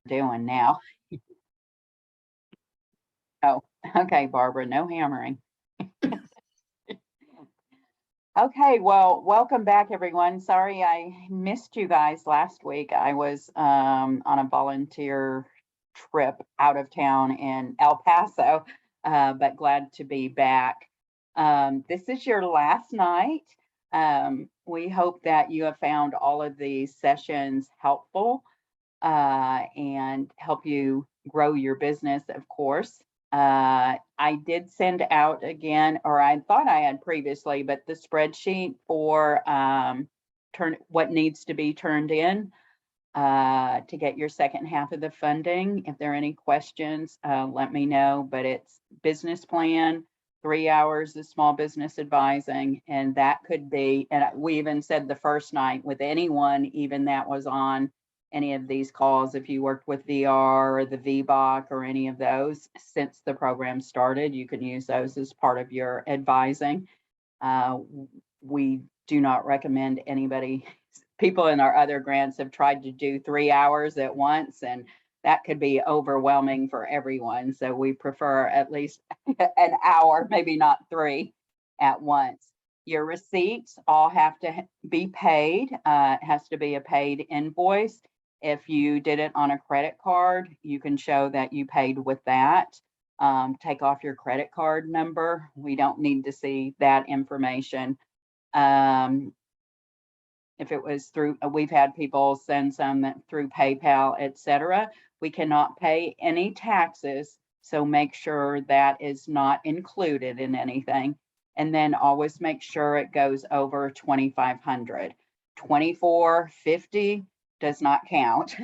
doing now. Oh, okay, Barbara, no hammering. Okay, well, welcome back, everyone. Sorry I missed you guys last week. I was on a volunteer trip out of town in El Paso, but glad to be back. This is your last night. We hope that you have found all of these sessions helpful and help you grow your business, of course. I did send out again, or I thought I had previously, but the spreadsheet for what needs to be turned in to get your second half of the funding. If there are any questions, let me know. But it's business plan, 3 hours of small business advising, and that could be, and we even said the first night with anyone, even that was on any of these calls, if you worked with VR or the VBOC or any of those since the program started, you can use those as part of your advising. We do not recommend anybody, people in our other grants have tried to do 3 hours at once, and that could be overwhelming for everyone. So we prefer at least an hour, maybe not 3 at once. Your receipts all have to be paid. It has to be a paid invoice. If you did it on a credit card, you can show that you paid with that. Take off your credit card number. We don't need to see that information. If it was through, we've had people send some through PayPal, etc. We cannot pay any taxes, so make sure that is not included in anything. And then always make sure it goes over 2,500. 2,450 does not count.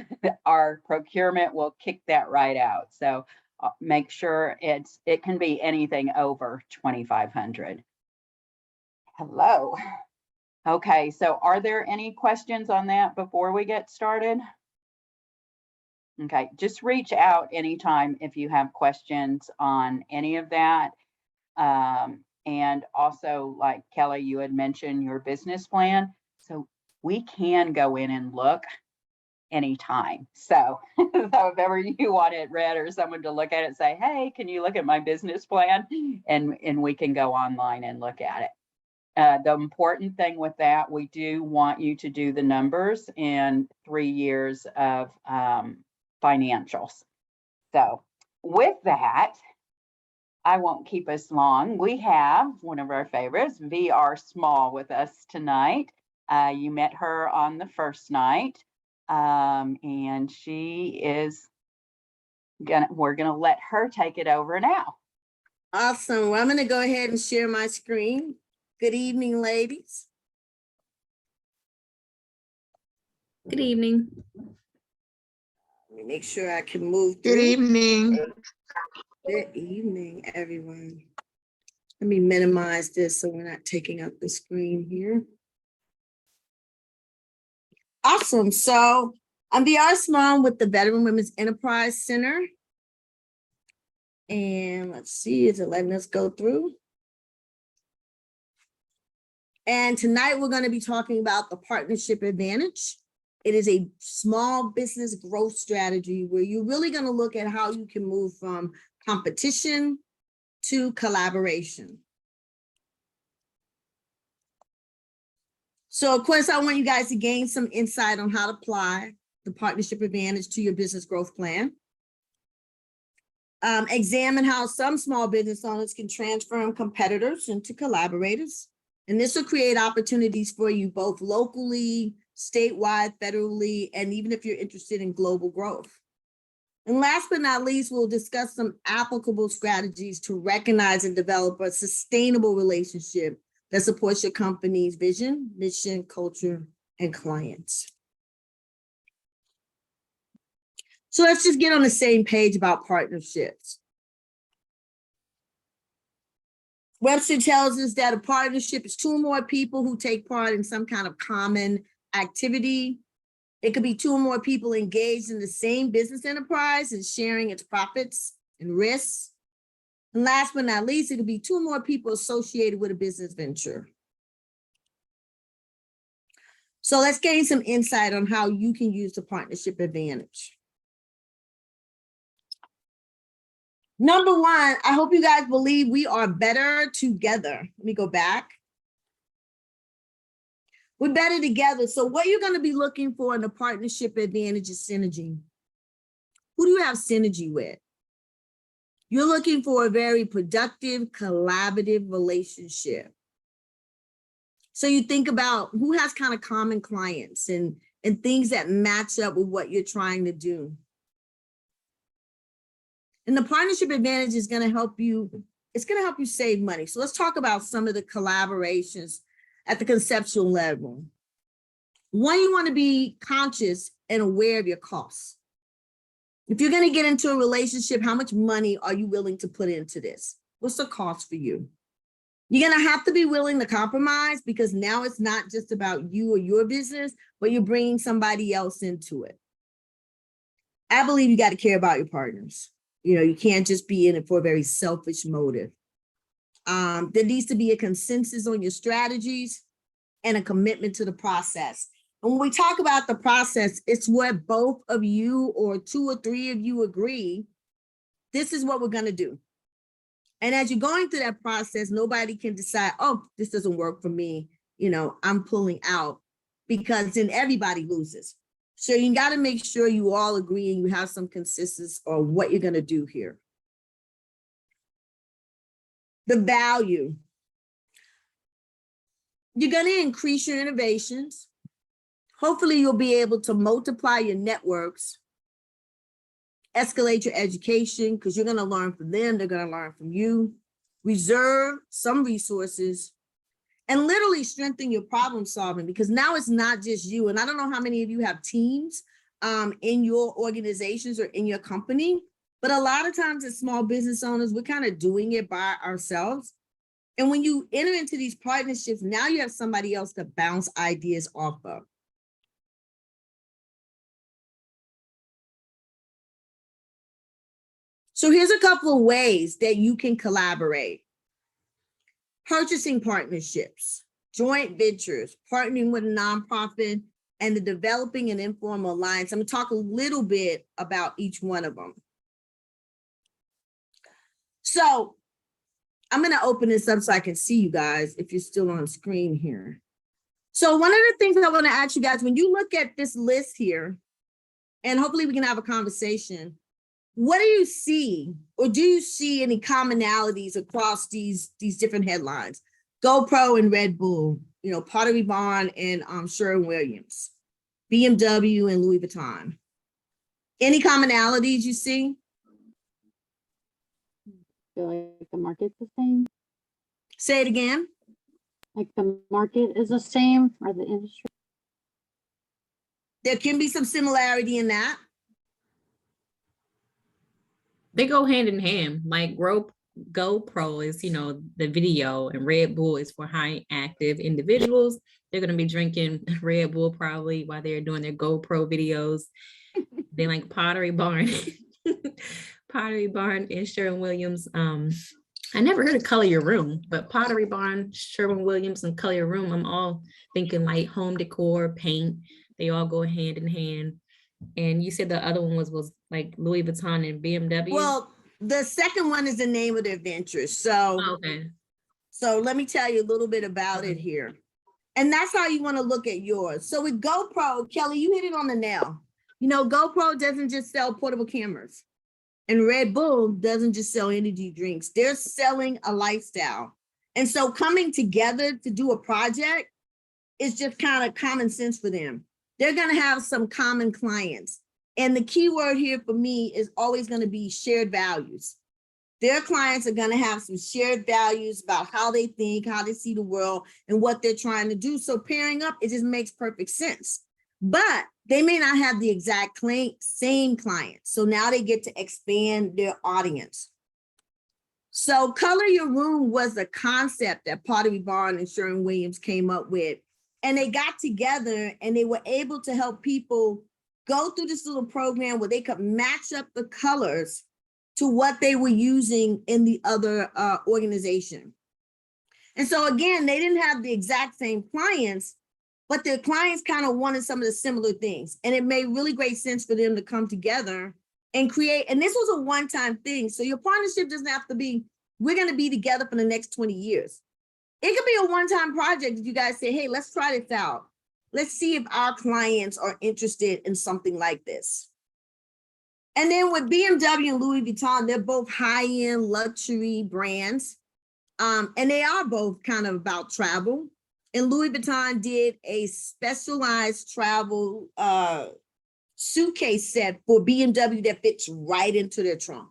Our procurement will kick that right out. So make sure it can be anything over 2,500. Hello. Okay, so are there any questions on that before we get started? Okay, just reach out anytime if you have questions on any of that. And also, like Kelly, you had mentioned your business plan. So we can go in and look anytime. So if ever you want it read or someone to look at it, say, hey, can you look at my business plan? And we can go online and look at it. The important thing with that, we do want you to do the numbers in 3 years of financials. So with that, I won't keep us long. We have one of our favorites, VR Small, with us tonight. You met her on the first night, and she is we're gonna let her take it over now. Awesome. Well, I'm gonna go ahead and share my screen. Good evening, ladies. Good evening. Let me make sure I can move Good through. evening. Good evening, everyone. Let me minimize this so we're not taking up the screen here. Awesome. So I'm VR Small with the Veteran Women's Enterprise Center. And let's see, is it letting us go through? And tonight we're going to be talking about the partnership advantage. It is a small business growth strategy where you're really going to look at how you can move from competition to collaboration. So of course, I want you guys to gain some insight on how to apply the partnership advantage to your business growth plan. Examine how some small business owners can transform competitors into collaborators. And this will create opportunities for you both locally, statewide, federally, and even if you're interested in global growth. And last but not least, we'll discuss some applicable strategies to recognize and develop a sustainable relationship that supports your company's vision, mission, culture, and clients. So let's just get on the same page about partnerships. Webster tells us that a partnership is 2 or more people who take part in some kind of common activity. It could be 2 or more people engaged in the same business enterprise and sharing its profits and risks. And last but not least, it could be 2 or more people associated with a business venture. So let's gain some insight on how you can use the partnership advantage. Number one, I hope you guys believe we are better together. Let me go back. We're better together. So what you're going to be looking for in the partnership advantage is synergy. Who do you have synergy with? You're looking for a very productive, collaborative relationship. So you think about who has kind of common clients and things that match up with what you're trying to do. And the partnership advantage is going to help you, it's going to help you save money. So let's talk about some of the collaborations at the conceptual level. One, you want to be conscious and aware of your costs. If you're going to get into a relationship, how much money are you willing to put into this? What's the cost for you? You're going to have to be willing to compromise, because now it's not just about you or your business, but you're bringing somebody else into it. I believe you got to care about your partners. You know, you can't just be in it for a very selfish motive. There needs to be a consensus on your strategies and a commitment to the process. And when we talk about the process, it's where both of you or two or three of you agree, this is what we're going to do. And as you're going through that process, nobody can decide, oh, this doesn't work for me. You know, I'm pulling out, because then everybody loses. So you got to make sure you all agree and you have some consensus on what you're going to do here. The value. You're going to increase your innovations. Hopefully you'll be able to multiply your networks, escalate your education, because you're going to learn from them, they're going to learn from you, reserve some resources, and literally strengthen your problem solving, because now it's not just you. And I don't know how many of you have teams in your organizations or in your company, but a lot of times as small business owners, we're kind of doing it by ourselves. And when you enter into these partnerships, now you have somebody else to bounce ideas off of. So here's a couple of ways that you can collaborate. Purchasing partnerships, joint ventures, partnering with a nonprofit, and the developing an informal alliance. I'm going to talk a little bit about each one of them. So I'm going to open this up so I can see you guys if you're still on screen here. So one of the things I want to ask you guys, when you look at this list here, and hopefully we can have a conversation, what do you see, or do you see any commonalities across these different headlines? GoPro and Red Bull, you know, Pottery Barn and Sherwin-Williams, BMW and Louis Vuitton. Any commonalities you see? I feel like the market's the same. Say it again. Like the market is the same, or the industry. There can be some similarity in that. They go hand in hand. Like GoPro is, you know, the video, and Red Bull is for high active individuals. They're going to be drinking Red Bull probably while they're doing their GoPro videos. They like Pottery Barn, Pottery Barn and Sherwin-Williams. I never heard of Color Your Room, but Pottery Barn, Sherwin-Williams, and Color Your Room, I'm all thinking like home decor, paint. They all go hand in hand. And you said the other one was like Louis Vuitton and BMW? Well, the second one is the name of their venture. So, okay. So let me tell you a little bit about it here. And that's how you want to look at yours. So with GoPro, Kelly, you hit it on the nail. You know, GoPro doesn't just sell portable cameras. And Red Bull doesn't just sell energy drinks. They're selling a lifestyle. And so coming together to do a project is just kind of common sense for them. They're going to have some common clients. And the key word here for me is always going to be shared values. Their clients are going to have some shared values about how they think, how they see the world, and what they're trying to do. So pairing up, it just makes perfect sense. But they may not have the exact same clients. So now they get to expand their audience. So Color Your Room was the concept that Pottery Barn and Sherwin-Williams came up with. And they got together and they were able to help people go through this little program where they could match up the colors to what they were using in the other organization. And so again, they didn't have the exact same clients, but their clients kind of wanted some of the similar things. And it made really great sense for them to come together and create, and this was a one-time thing. So your partnership doesn't have to be, we're going to be together for the next 20 years. It could be a one-time project that you guys say, hey, let's try this out. Let's see if our clients are interested in something like this. And then with BMW and Louis Vuitton, they're both high-end luxury brands. And they are both kind of about travel. And Louis Vuitton did a specialized travel suitcase set for BMW that fits right into their trunk.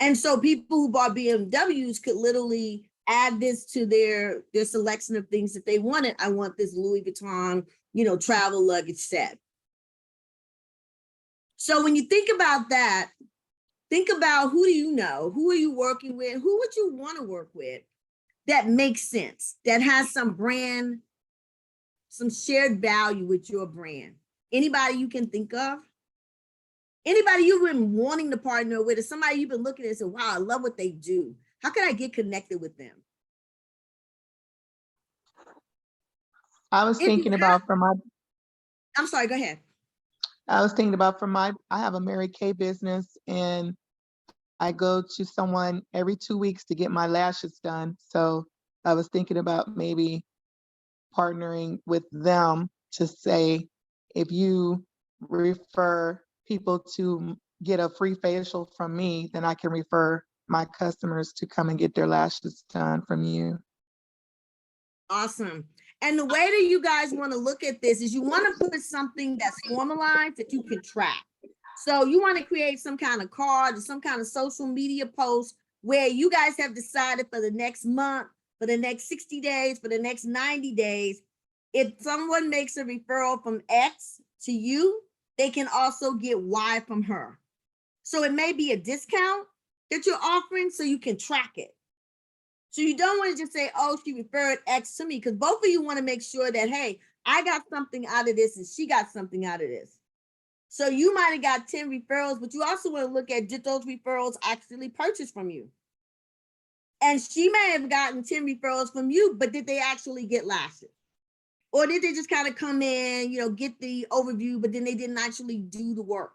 And so people who bought BMWs could literally add this to their selection of things that they wanted. I want this Louis Vuitton, travel luggage set. So when you think about that, think about who do you know? Who are you working with? Who would you want to work with that makes sense, that has some brand, some shared value with your brand? Anybody you can think of? Anybody you've been wanting to partner with, or somebody you've been looking at and said, wow, I love what they do. How can I get connected with them? I was thinking about for my, I'm sorry, go ahead. I was thinking about for my, I have a Mary Kay business and I go to someone every 2 weeks to get my lashes done. So I was thinking about maybe partnering with them to say, if you refer people to get a free facial from me, then I can refer my customers to come and get their lashes done from you. Awesome. And the way that you guys want to look at this is you want to put something that's formalized that you can track. So you want to create some kind of card or some kind of social media post where you guys have decided for the next month, for the next 60 days, for the next 90 days, if someone makes a referral from X to you, they can also get Y from her. So it may be a discount that you're offering so you can track it. So you don't want to just say, oh, she referred X to me, because both of you want to make sure that, hey, I got something out of this and she got something out of this. So you might have got 10 referrals, but you also want to look at, did those referrals actually purchase from you? And she may have gotten 10 referrals from you, but did they actually get lashes? Or did they just kind of come in, get the overview, but then they didn't actually do the work?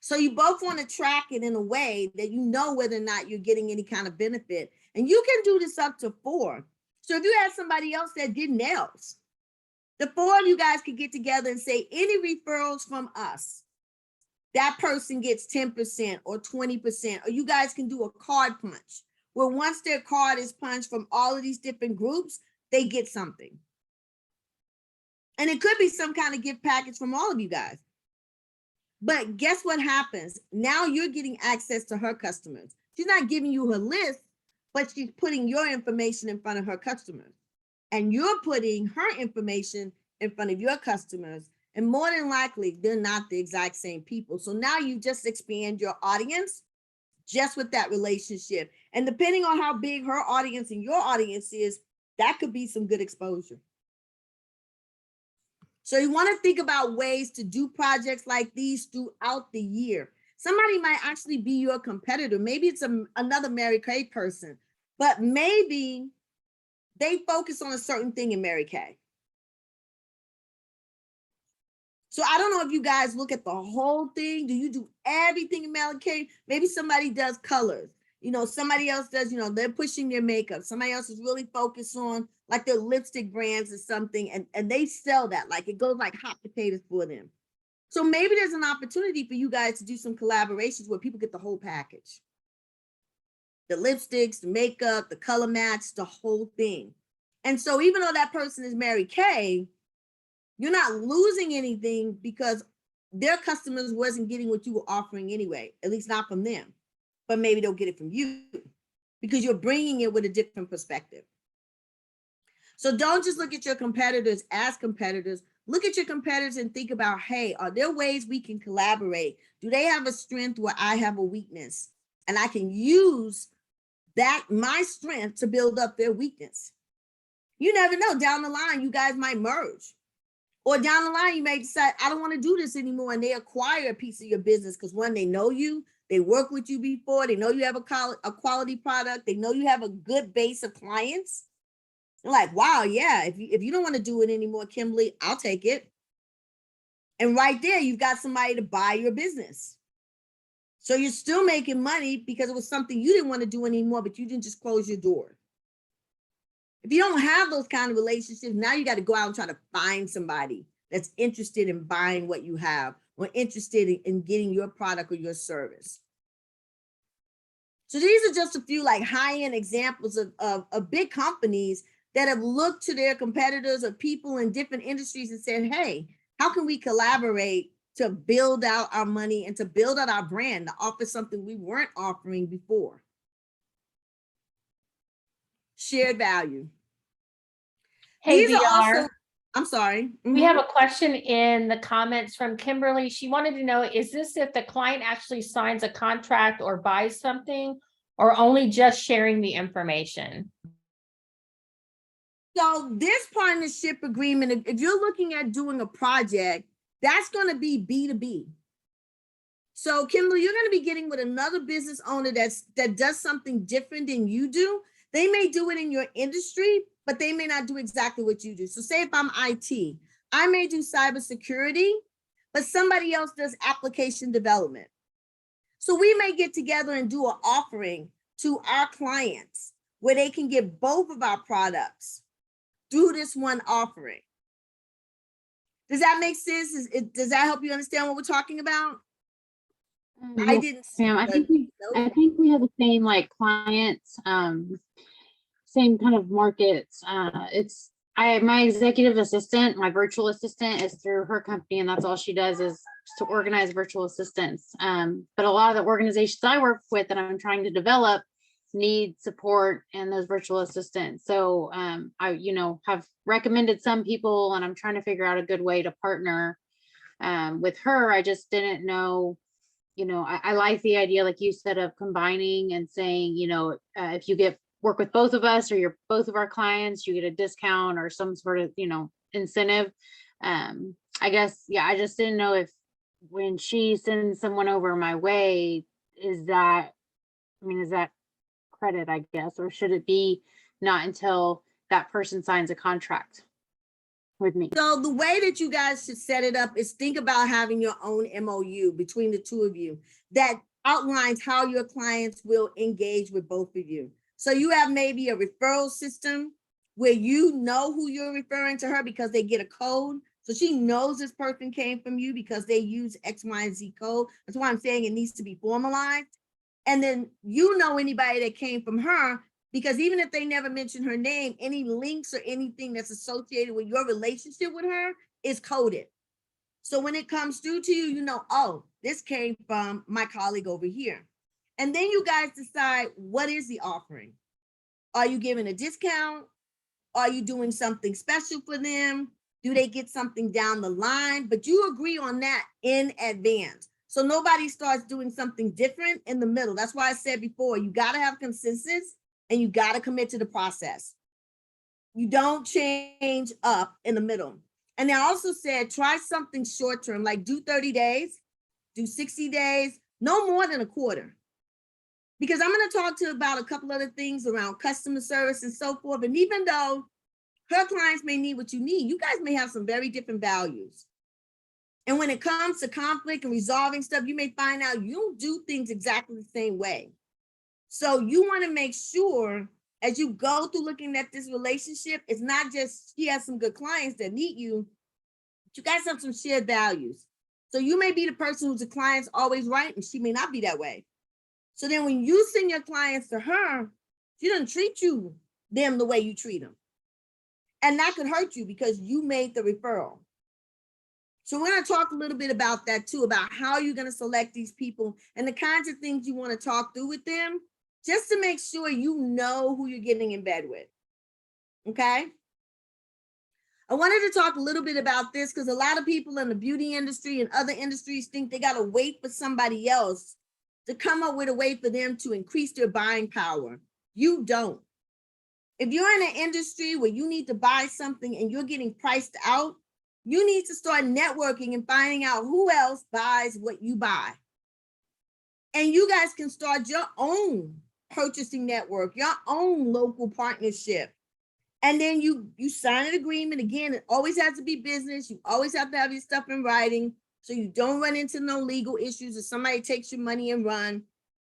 So you both want to track it in a way that you know whether or not you're getting any kind of benefit. And you can do this up to 4. So if you had somebody else that did nails, the 4 of you guys could get together and say, any referrals from us, that person gets 10% or 20%, or you guys can do a card punch, where once their card is punched from all of these different groups, they get something. And it could be some kind of gift package from all of you guys. But guess what happens? Now you're getting access to her customers. She's not giving you her list, but she's putting your information in front of her customers. And you're putting her information in front of your customers. And more than likely, they're not the exact same people. So now you just expand your audience just with that relationship. And depending on how big her audience and your audience is, that could be some good exposure. So you want to think about ways to do projects like these throughout the year. Somebody might actually be your competitor. Maybe it's another Mary Kay person, but maybe they focus on a certain thing in Mary Kay. So I don't know if you guys look at the whole thing. Do you do everything in Mary Kay? Maybe somebody does colors. Somebody else does, they're pushing their makeup. Somebody else is really focused on like their lipstick brands or something. And they sell that, like it goes like hot potatoes for them. So maybe there's an opportunity for you guys to do some collaborations where people get the whole package. The lipsticks, the makeup, the color match, the whole thing. And so even though that person is Mary Kay, you're not losing anything because their customers wasn't getting what you were offering anyway, at least not from them. But maybe they'll get it from you because you're bringing it with a different perspective. So don't just look at your competitors as competitors. Look at your competitors and think about, hey, are there ways we can collaborate? Do they have a strength where I have a weakness? And I can use that, my strength, to build up their weakness. You never know, down the line, you guys might merge. Or down the line, you may decide, I don't want to do this anymore. And they acquire a piece of your business because one, they know you, they work with you before, they know you have a quality product, they know you have a good base of clients. They're like, wow, yeah, if you don't want to do it anymore, Kimberly, I'll take it. And right there, you've got somebody to buy your business. So you're still making money because it was something you didn't want to do anymore, but you didn't just close your door. If you don't have those kind of relationships, now you got to go out and try to find somebody that's interested in buying what you have or interested in getting your product or your service. So these are just a few like high-end examples of big companies that have looked to their competitors or people in different industries and said, hey, how can we collaborate to build out our money and to build out our brand, to offer something we weren't offering before? Shared value. Hey, These are VR. also, I'm sorry. We have a question in the comments from Kimberly. She wanted to know, is this if the client actually signs a contract or buys something, or only just sharing the information? So this partnership agreement, if you're looking at doing a project, that's going to be B2B. So Kimberly, you're going to be getting with another business owner that does something different than you do. They may do it in your industry, but they may not do exactly what you do. So say if I'm IT, I may do cybersecurity, but somebody else does application development. So we may get together and do an offering to our clients where they can get both of our products through this one offering. Does that make sense? Does that help you understand what we're talking about? I didn't see. Ma'am, I think we have the same like clients, same kind of markets. My executive assistant, my virtual assistant is through her company, and that's all she does is to organize virtual assistants. But a lot of the organizations I work with that I'm trying to develop need support and those virtual assistants. So I, have recommended some people, and I'm trying to figure out a good way to partner with her. I just didn't know, I like the idea, like you said, of combining and saying, if you work with both of us or you're both of our clients, you get a discount or some sort of, incentive. I guess, I just didn't know if when she sends someone over my way, is that credit, I guess, or should it be not until that person signs a contract with me? So the way that you guys should set it up is think about having your own MOU between the two of you that outlines how your clients will engage with both of you. So you have maybe a referral system where you know who you're referring to her because they get a code. So she knows this person came from you because they use X, Y, and Z code. That's why I'm saying it needs to be formalized. And then you know anybody that came from her, because even if they never mention her name, any links or anything that's associated with your relationship with her is coded. So when it comes through to you, oh, this came from my colleague over here. And then you guys decide, what is the offering? Are you giving a discount? Are you doing something special for them? Do they get something down the line? But you agree on that in advance. So nobody starts doing something different in the middle. That's why I said before, you got to have consensus and you got to commit to the process. You don't change up in the middle. And I also said, try something short-term, like do 30 days, do 60 days, no more than a quarter. Because I'm going to talk to you about a couple other things around customer service and so forth. And even though her clients may need what you need, you guys may have some very different values. And when it comes to conflict and resolving stuff, you may find out you don't do things exactly the same way. So you want to make sure as you go through looking at this relationship, it's not just she has some good clients that need you, but you guys have some shared values. So you may be the person who's the client's always right, and she may not be that way. So then when you send your clients to her, she doesn't treat them the way you treat them. And that could hurt you because you made the referral. So we're going to talk a little bit about that too, about how you're going to select these people and the kinds of things you want to talk through with them, just to make sure you know who you're getting in bed with. Okay? I wanted to talk a little bit about this because a lot of people in the beauty industry and other industries think they got to wait for somebody else to come up with a way for them to increase their buying power. You don't. If you're in an industry where you need to buy something and you're getting priced out, you need to start networking and finding out who else buys what you buy. And you guys can start your own purchasing network, your own local partnership. And then you sign an agreement. Again, it always has to be business. You always have to have your stuff in writing so you don't run into no legal issues if somebody takes your money and run.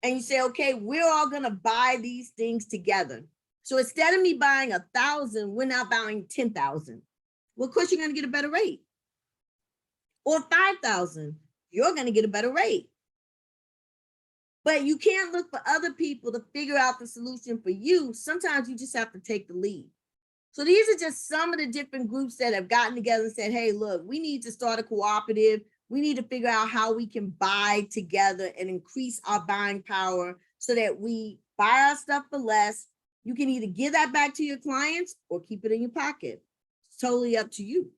And you say, okay, we're all gonna buy these things together. So instead of me buying 1,000, we're now buying 10,000. Well, of course, you're gonna get a better rate. Or 5,000, you're gonna get a better rate. But you can't look for other people to figure out the solution for you. Sometimes you just have to take the lead. So these are just some of the different groups that have gotten together and said, hey, look, we need to start a cooperative. We need to figure out how we can buy together and increase our buying power so that we buy our stuff for less. You can either give that back to your clients or keep it in your pocket. It's totally up to you.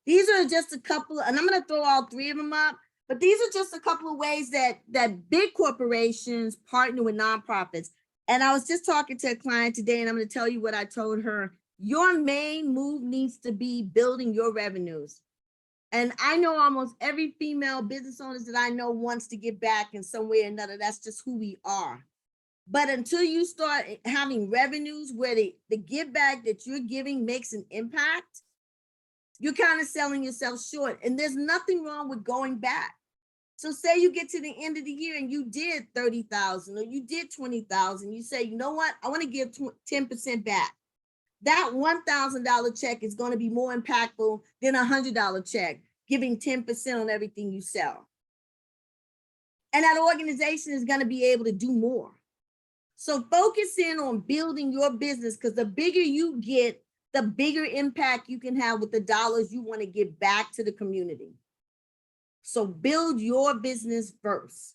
These are just a couple, and I'm going to throw all three of them up, but these are just a couple of ways that big corporations partner with nonprofits. And I was just talking to a client today, and I'm going to tell you what I told her. Your main move needs to be building your revenues. And I know almost every female business owners that I know wants to give back in some way or another. That's just who we are. But until you start having revenues where the give back that you're giving makes an impact, you're kind of selling yourself short. And there's nothing wrong with going back. So say you get to the end of the year and you did 30,000 or you did 20,000. You say, you know what? I want to give 10% back. That $1,000 check is going to be more impactful than a $100 check, giving 10% on everything you sell. And that organization is going to be able to do more. So focus in on building your business, because the bigger you get, the bigger impact you can have with the dollars you want to give back to the community. So build your business first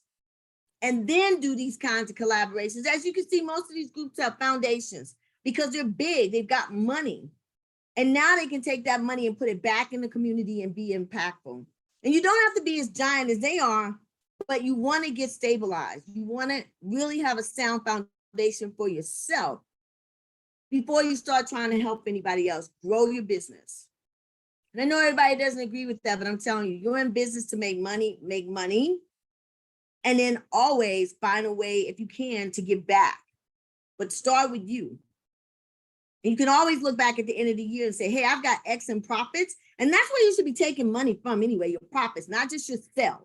and then do these kinds of collaborations. As you can see, most of these groups have foundations because they're big, they've got money. And now they can take that money and put it back in the community and be impactful. And you don't have to be as giant as they are, but you want to get stabilized. You want to really have a sound foundation for yourself before you start trying to help anybody else. Grow your business. And I know everybody doesn't agree with that, but I'm telling you, you're in business to make money, and then always find a way, if you can, to give back. But start with you. And you can always look back at the end of the year and say, hey, I've got X in profits. And that's where you should be taking money from anyway, your profits, not just yourself.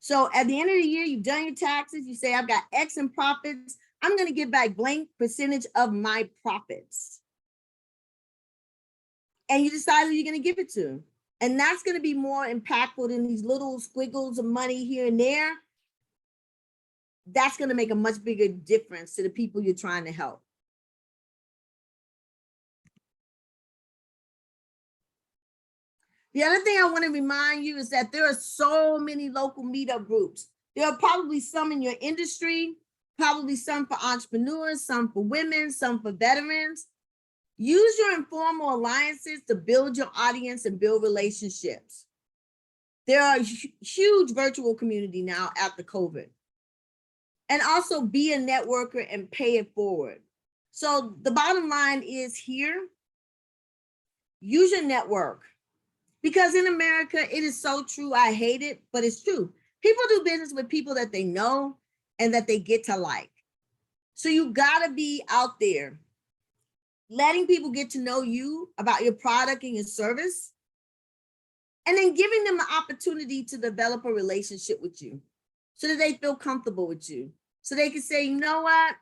So at the end of the year, you've done your taxes. You say, I've got X in profits. I'm going to give back blank percentage of my profits. And you decide who you're going to give it to. And that's going to be more impactful than these little squiggles of money here and there. That's going to make a much bigger difference to the people you're trying to help. The other thing I want to remind you is that there are so many local meetup groups. There are probably some in your industry, probably some for entrepreneurs, some for women, some for veterans. Use your informal alliances to build your audience and build relationships. There are a huge virtual community now after COVID. And also be a networker and pay it forward. So the bottom line is here, use your network. Because in America, it is so true. I hate it, but it's true. People do business with people that they know and that they get to like. So you gotta be out there letting people get to know you about your product and your service, and then giving them the opportunity to develop a relationship with you so that they feel comfortable with you. So they can say, you know what?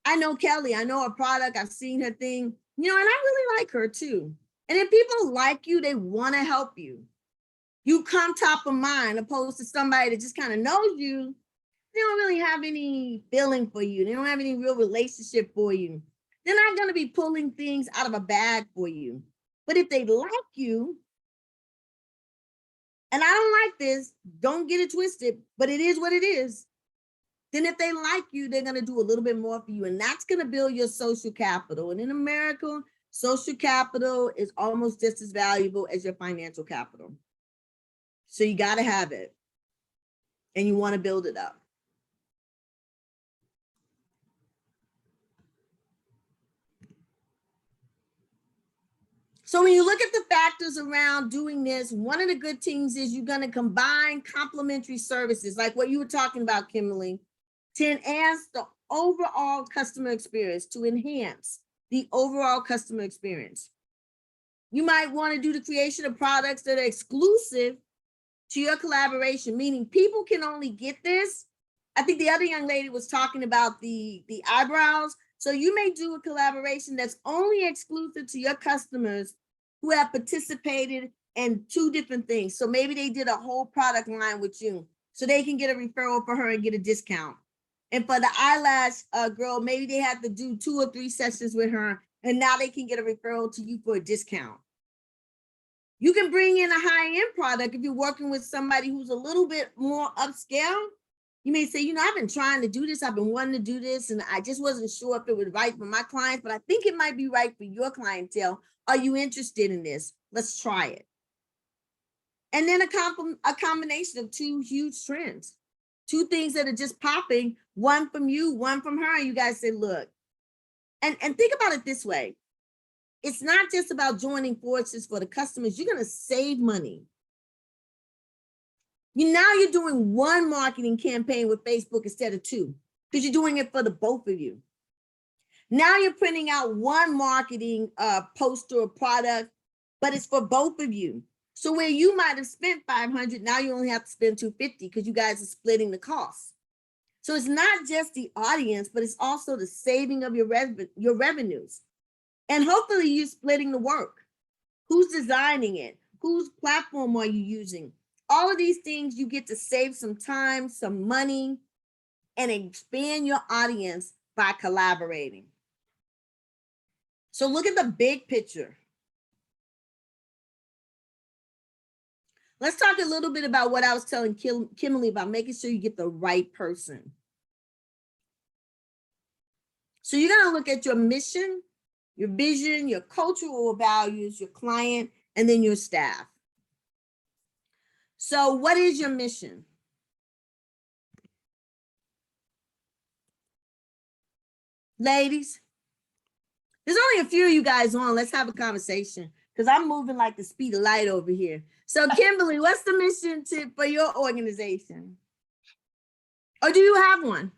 I know Kelly, I know her product, I've seen her thing, and I really like her too. And if people like you, they want to help you. You come top of mind, opposed to somebody that just kind of knows you. They don't really have any feeling for you. They don't have any real relationship for you. They're not going to be pulling things out of a bag for you. But if they like you, and I don't like this, don't get it twisted, but it is what it is. Then if they like you, they're going to do a little bit more for you. And that's going to build your social capital. And in America, social capital is almost just as valuable as your financial capital. So you got to have it. And you want to build it up. So when you look at the factors around doing this, one of the good things is you're going to combine complementary services, like what you were talking about, Kimberly, to enhance the overall customer experience, to enhance the overall customer experience. You might want to do the creation of products that are exclusive to your collaboration, meaning people can only get this. I think the other young lady was talking about the eyebrows. So you may do a collaboration that's only exclusive to your customers who have participated in 2 different things. So maybe they did a whole product line with you, so they can get a referral for her and get a discount. And for the eyelash girl, maybe they had to do 2 or 3 sessions with her, and now they can get a referral to you for a discount. You can bring in a high-end product if you're working with somebody who's a little bit more upscale. You may say, you know, I've been trying to do this, I've been wanting to do this, and I just wasn't sure if it was right for my clients, but I think it might be right for your clientele. Are you interested in this? Let's try it. And then a combination of 2 huge trends, 2 things that are just popping, one from you, one from her, and you guys say, look, and think about it this way. It's not just about joining forces for the customers. You're going to save money. Now you're doing 1 marketing campaign with Facebook instead of 2, because you're doing it for the both of you. Now you're printing out 1 marketing poster or product, but it's for both of you. So where you might have spent $500, now you only have to spend $250 because you guys are splitting the cost. So it's not just the audience, but it's also the saving of your revenues. And hopefully you're splitting the work. Who's designing it? Whose platform are you using? All of these things, you get to save some time, some money, and expand your audience by collaborating. So look at the big picture. Let's talk a little bit about what I was telling Kimberly about making sure you get the right person. So you're going to look at your mission, your vision, your cultural values, your client, and then your staff. So what is your mission? Ladies, there's only a few of you guys on. Let's have a conversation, because I'm moving like the speed of light over here. So Kimberly, what's the mission for your organization? Or do you have one?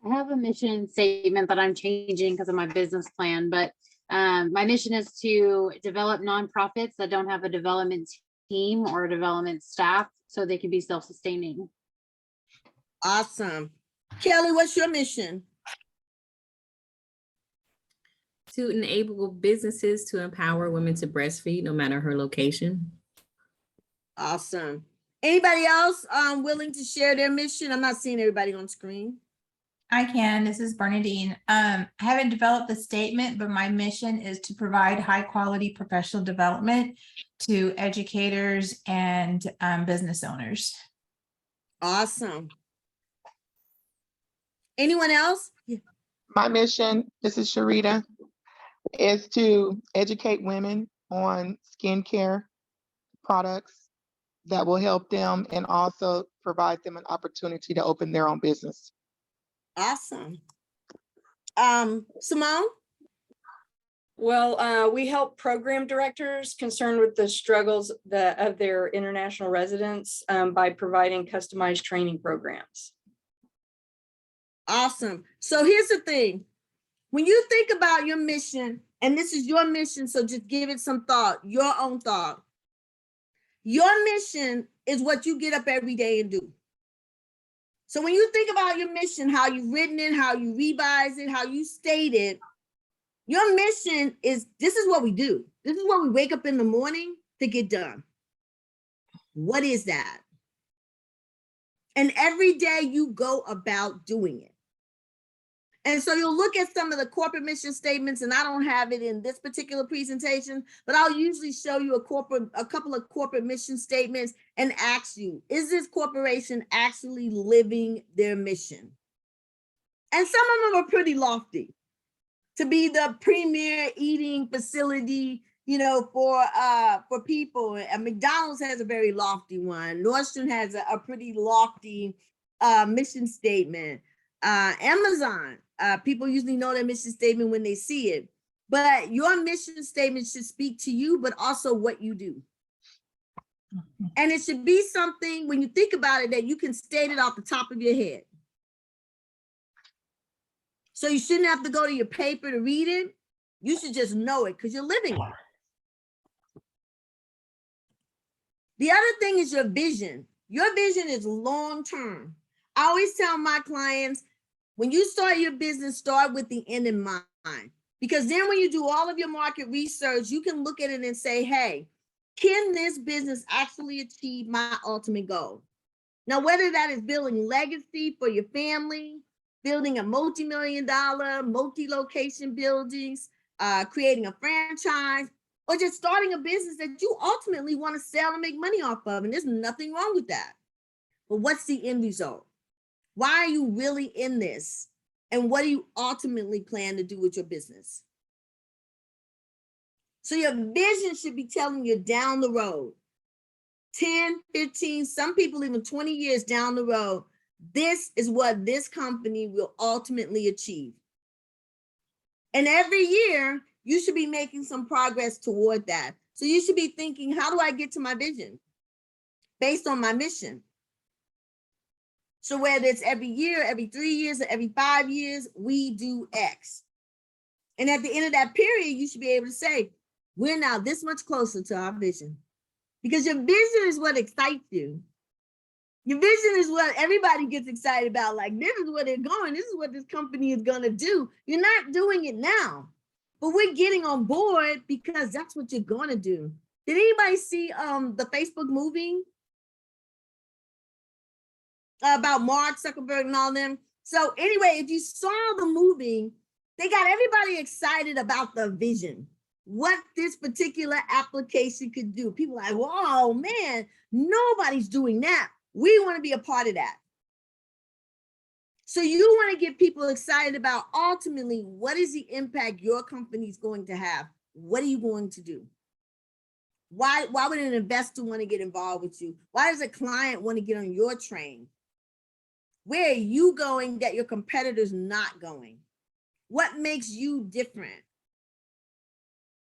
I have a mission statement that I'm changing because of my business plan, but my mission is to develop nonprofits that don't have a development team or a development staff so they can be self-sustaining. Awesome. Kelly, what's your mission? To enable businesses to empower women to breastfeed no matter her location. Awesome. Anybody else willing to share their mission? I'm not seeing everybody on screen. I can. This is Bernadine. I haven't developed the statement, but my mission is to provide high quality professional development to educators and business owners. Awesome. Anyone else? Yeah. My mission, this is Sharita, is to educate women on skincare products that will help them and also provide them an opportunity to open their own business. Awesome. Simone? Well, we help program directors concerned with the struggles of their international residents by providing customized training programs. Awesome. So here's the thing. When you think about your mission, and this is your mission, so just give it some thought, your own thought. Your mission is what you get up every day and do. So when you think about your mission, how you've written it, how you revise it, how you state it, your mission is, this is what we do. This is what we wake up in the morning to get done. What is that? And every day you go about doing it. And so you'll look at some of the corporate mission statements, and I don't have it in this particular presentation, but I'll usually show you a couple of corporate mission statements and ask you, is this corporation actually living their mission? And some of them are pretty lofty. To be the premier eating facility, for people. And McDonald's has a very lofty one. Nordstrom has a pretty lofty mission statement. Amazon, people usually know their mission statement when they see it. but your mission statement should speak to you, but also what you do. And it should be something, when you think about it, that you can state it off the top of your head. So you shouldn't have to go to your paper to read it. You should just know it because you're living it. The other thing is your vision. Your vision is long-term. I always tell my clients, when you start your business, start with the end in mind. Because then when you do all of your market research, you can look at it and say, hey, can this business actually achieve my ultimate goal? Now, whether that is building legacy for your family, building a multi-million-dollar, multi-location buildings, creating a franchise, or just starting a business that you ultimately want to sell and make money off of. And there's nothing wrong with that. But what's the end result? Why are you really in this? And what do you ultimately plan to do with your business? So your vision should be telling you down the road, 10, 15, some people even 20 years down the road, this is what this company will ultimately achieve. And every year, you should be making some progress toward that. So you should be thinking, how do I get to my vision based on my mission? So whether it's every year, every 3 years, or every 5 years, we do X. And at the end of that period, you should be able to say, we're now this much closer to our vision. Because your vision is what excites you. Your vision is what everybody gets excited about. Like, this is where they're going. This is what this company is going to do. You're not doing it now, but we're getting on board because that's what you're going to do. Did anybody see the Facebook movie about Mark Zuckerberg and all them? So anyway, if you saw the movie, they got everybody excited about the vision, what this particular application could do. People are like, whoa, man, nobody's doing that. We want to be a part of that. So you want to get people excited about ultimately, what is the impact your company is going to have? What are you going to do? Why would an investor want to get involved with you? Why does a client want to get on your train? Where are you going that your competitor's not going? What makes you different?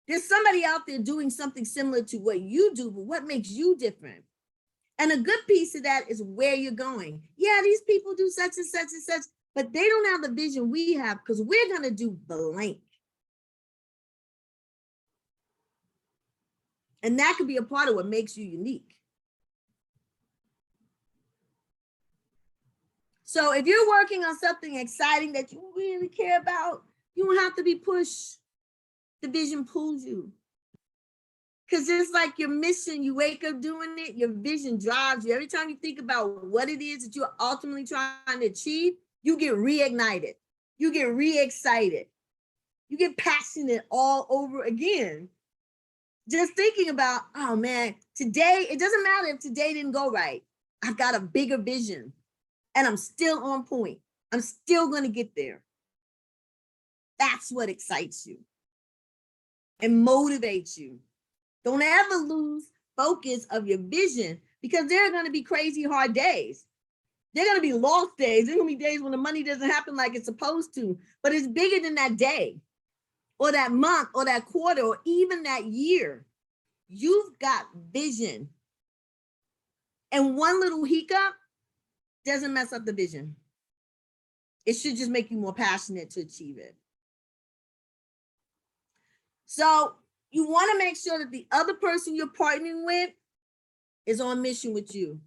There's somebody out there doing something similar to what you do, but what makes you different? And a good piece of that is where you're going. Yeah, these people do such and such and such, but they don't have the vision we have because we're going to do blank. And that could be a part of what makes you unique. So if you're working on something exciting that you really care about, you don't have to be pushed. The vision pulls you. Because it's like your mission, you wake up doing it, your vision drives you. Every time you think about what it is that you're ultimately trying to achieve, you get reignited. You get re-excited. You get passionate all over again. Just thinking about, oh man, today, it doesn't matter if today didn't go right. I've got a bigger vision and I'm still on point. I'm still going to get there. That's what excites you and motivates you. Don't ever lose focus of your vision because there are going to be crazy hard days. There are going to be lost days. There are going to be days when the money doesn't happen like it's supposed to, but it's bigger than that day or that month or that quarter or even that year. You've got vision. And one little hiccup doesn't mess up the vision. It should just make you more passionate to achieve it. So you want to make sure that the other person you're partnering with is on mission with you.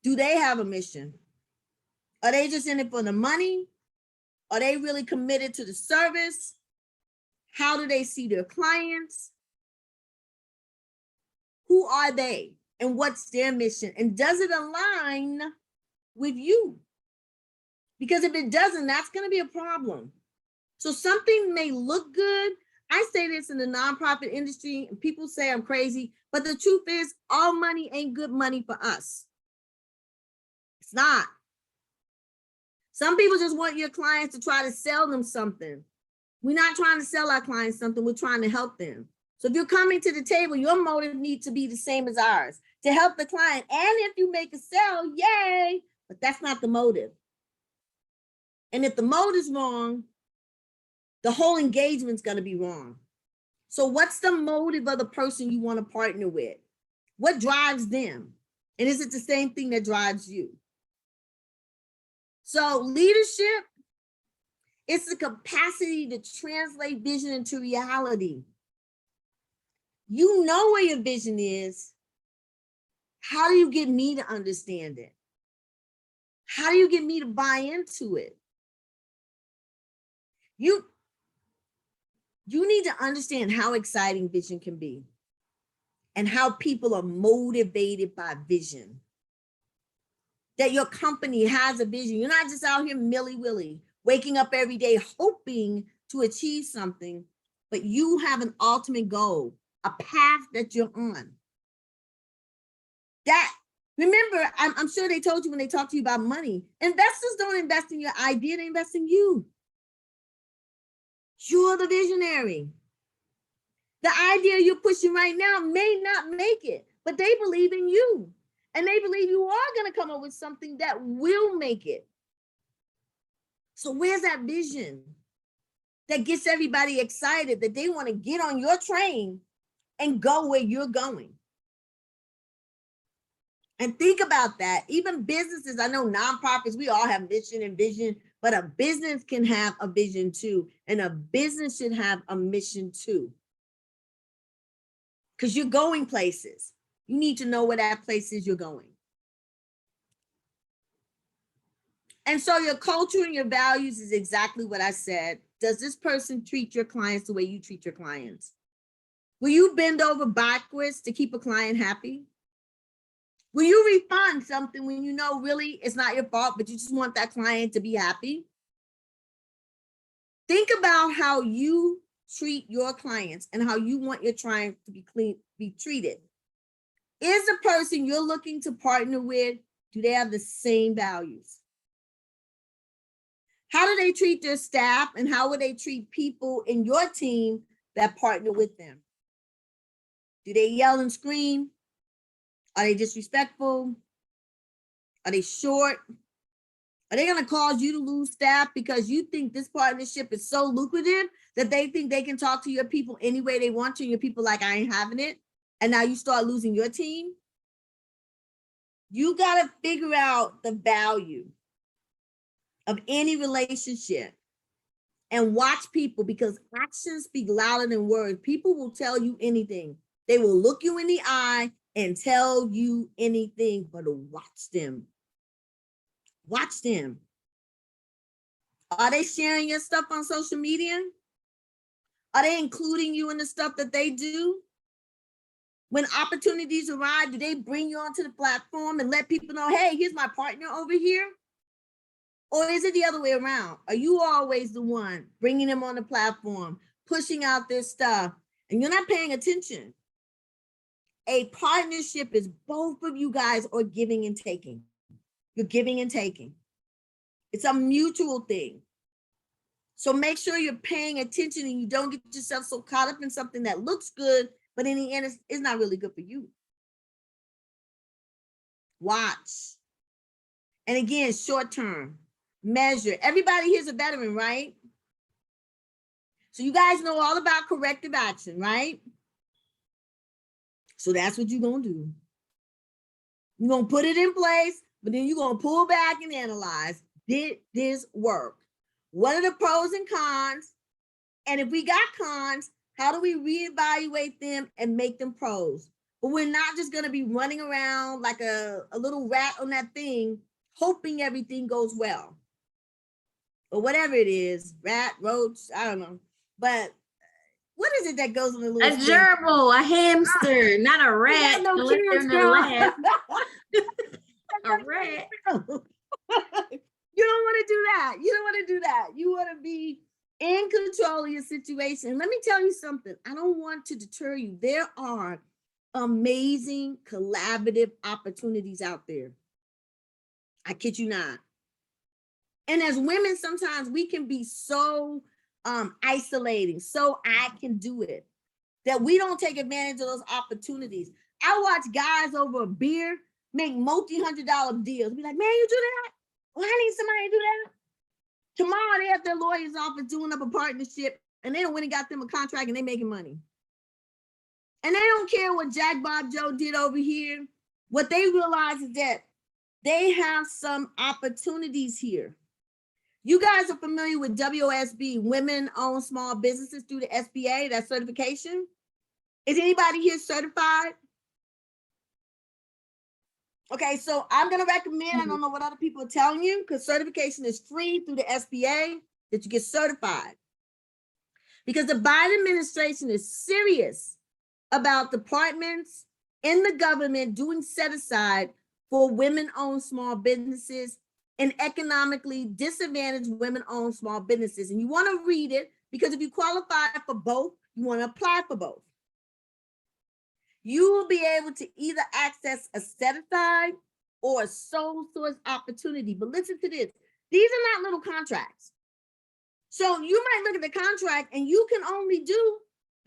Do they have a mission? Are they just in it for the money? Are they really committed to the service? How do they see their clients? Who are they? And what's their mission? And does it align with you? Because if it doesn't, that's going to be a problem. So something may look good. I say this in the nonprofit industry, and people say I'm crazy, but the truth is, all money ain't good money for us. It's not. Some people just want your clients to try to sell them something. We're not trying to sell our clients something, we're trying to help them. So if you're coming to the table, your motive needs to be the same as ours, to help the client. And if you make a sale, yay, but that's not the motive. And if the motive's wrong, The whole engagement's going to be wrong. So what's the motive of the person you want to partner with? What drives them? And is it the same thing that drives you? So leadership, it's the capacity to translate vision into reality. You know where your vision is. How do you get me to understand it? How do you get me to buy into it? You need to understand how exciting vision can be and how people are motivated by vision. That your company has a vision. You're not just out here milly-willy, waking up every day hoping to achieve something, but you have an ultimate goal, a path that you're on. That, remember, I'm sure they told you when they talked to you about money, investors don't invest in your idea, they invest in you. You're the visionary. The idea you're pushing right now may not make it, but they believe in you. And they believe you are going to come up with something that will make it. So where's that vision that gets everybody excited that they want to get on your train and go where you're going? And think about that. Even businesses, I know nonprofits, we all have mission and vision, but a business can have a vision too. And a business should have a mission too. Because you're going places. You need to know where that place is you're going. And so your culture and your values is exactly what I said. Does this person treat your clients the way you treat your clients? Will you bend over backwards to keep a client happy? Will you refund something when you know really it's not your fault, but you just want that client to be happy? Think about how you treat your clients and how you want your clients to be treated. Is the person you're looking to partner with, do they have the same values? How do they treat their staff and how would they treat people in your team that partner with them? Do they yell and scream? Are they disrespectful? Are they short? Are they going to cause you to lose staff because you think this partnership is so lucrative that they think they can talk to your people any way they want to and your people like, I ain't having it? And now you start losing your team? You got to figure out the value of any relationship and watch people, because actions speak louder than words. People will tell you anything. They will look you in the eye and tell you anything, but watch them. Watch them. Are they sharing your stuff on social media? Are they including you in the stuff that they do? When opportunities arise, do they bring you onto the platform and let people know, hey, here's my partner over here? Or is it the other way around? Are you always the one bringing them on the platform, pushing out their stuff, and you're not paying attention? A partnership is both of you guys are giving and taking. You're giving and taking. It's a mutual thing. So make sure you're paying attention and you don't get yourself so caught up in something that looks good, but in the end, it's not really good for you. Watch. And again, short term, measure. Everybody here's a veteran, right? So you guys know all about corrective action, right? So that's what you're going to do. You're going to put it in place, but then you're going to pull back and analyze. Did this work? What are the pros and cons? And if we got cons, how do we reevaluate them and make them pros? But we're not just going to be running around like a little rat on that thing, hoping everything goes well. Or whatever it is, rat, roach, I don't know. But what is it that goes on the little A gerbil, a hamster, not a rat. No To let germs, them girl. laugh. A rat. You don't want to do that. You don't want to do that. You want to be in control of your situation. Let me tell you something. I don't want to deter you. There are amazing collaborative opportunities out there. I kid you not. And as women, sometimes we can be so isolating, so I can do it, that we don't take advantage of those opportunities. I watch guys over a beer make multi-$100 deals. Be like, man, you do that? Well, I need somebody to do that. Tomorrow they at their lawyer's office doing up a partnership and they don't went and got them a contract and they making money. And they don't care what Jack Bob Joe did over here. What they realize is that they have some opportunities here. You guys are familiar with WSB, Women-Owned Small Businesses through the SBA, that certification? Is anybody here certified? Okay, so I'm gonna recommend, I don't know what other people are telling you, because certification is free through the SBA, that you get certified. Because the Biden administration is serious about departments in the government doing set aside for women-owned small businesses and economically disadvantaged women-owned small businesses. And you want to read it, because if you qualify for both, you want to apply for both. You will be able to either access a set aside or a sole source opportunity. But listen to this, these are not little contracts. So you might look at the contract and you can only do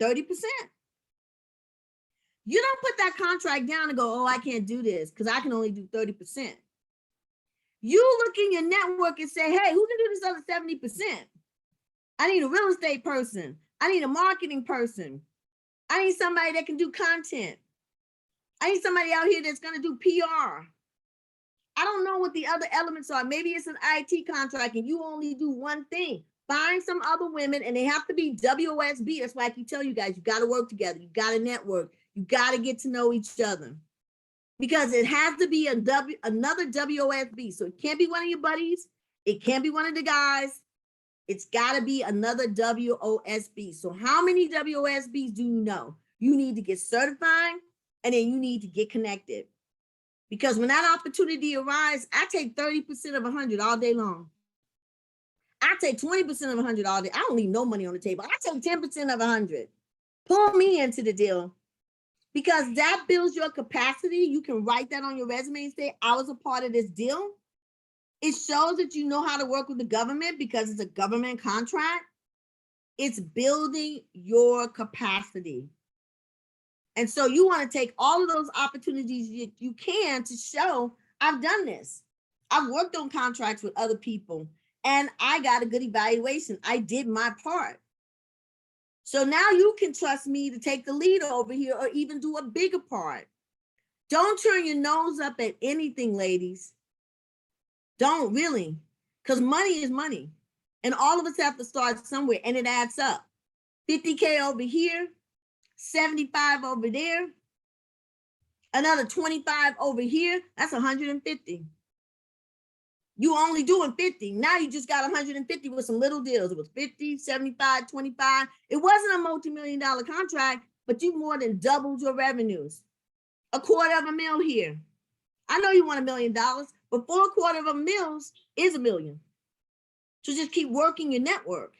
30%. You don't put that contract down and go, oh, I can't do this because I can only do 30%. You look in your network and say, hey, who can do this other 70%? I need a real estate person. I need a marketing person. I need somebody that can do content. I need somebody out here that's going to do PR. I don't know what the other elements are. Maybe it's an IT contract and you only do one thing. Find some other women, and they have to be WSB. That's why I keep telling you guys, you got to work together. You got to network. You got to get to know each other, because it has to be another WSB. So it can't be one of your buddies. It can't be one of the guys. It's got to be another WOSB. So how many WSBs do you know? You need to get certified, and then you need to get connected. Because when that opportunity arises, I take 30% of 100 all day long. I take 20% of 100 all day. I don't leave no money on the table. I take 10% of 100. Pull me into the deal, because that builds your capacity. You can write that on your resume and say, I was a part of this deal. It shows that you know how to work with the government because it's a government contract. It's building your capacity. And so you want to take all of those opportunities you can to show, I've done this. I've worked on contracts with other people and I got a good evaluation. I did my part. So now you can trust me to take the lead over here or even do a bigger part. Don't turn your nose up at anything, ladies. Don't really, because money is money. And all of us have to start somewhere, and it adds up. 50K over here, 75 over there, another 25 over here, that's 150. You only doing 50. Now you just got 150 with some little deals. It was 50, 75, 25. It wasn't a multi-million-dollar contract, but you more than doubled your revenues. $250,000 here. I know you want $1 million, but $250,000 is $1 million. So just keep working your network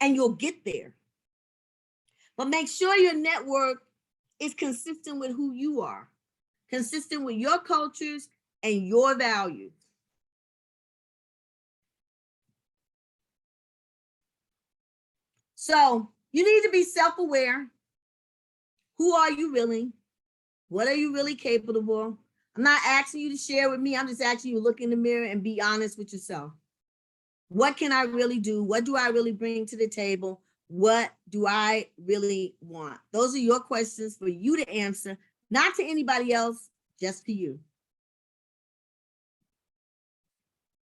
and you'll get there. But make sure your network is consistent with who you are, consistent with your cultures and your values. So you need to be self-aware. Who are you really? What are you really capable of? I'm not asking you to share with me. I'm just asking you to look in the mirror and be honest with yourself. What can I really do? What do I really bring to the table? What do I really want? Those are your questions for you to answer, not to anybody else, just to you.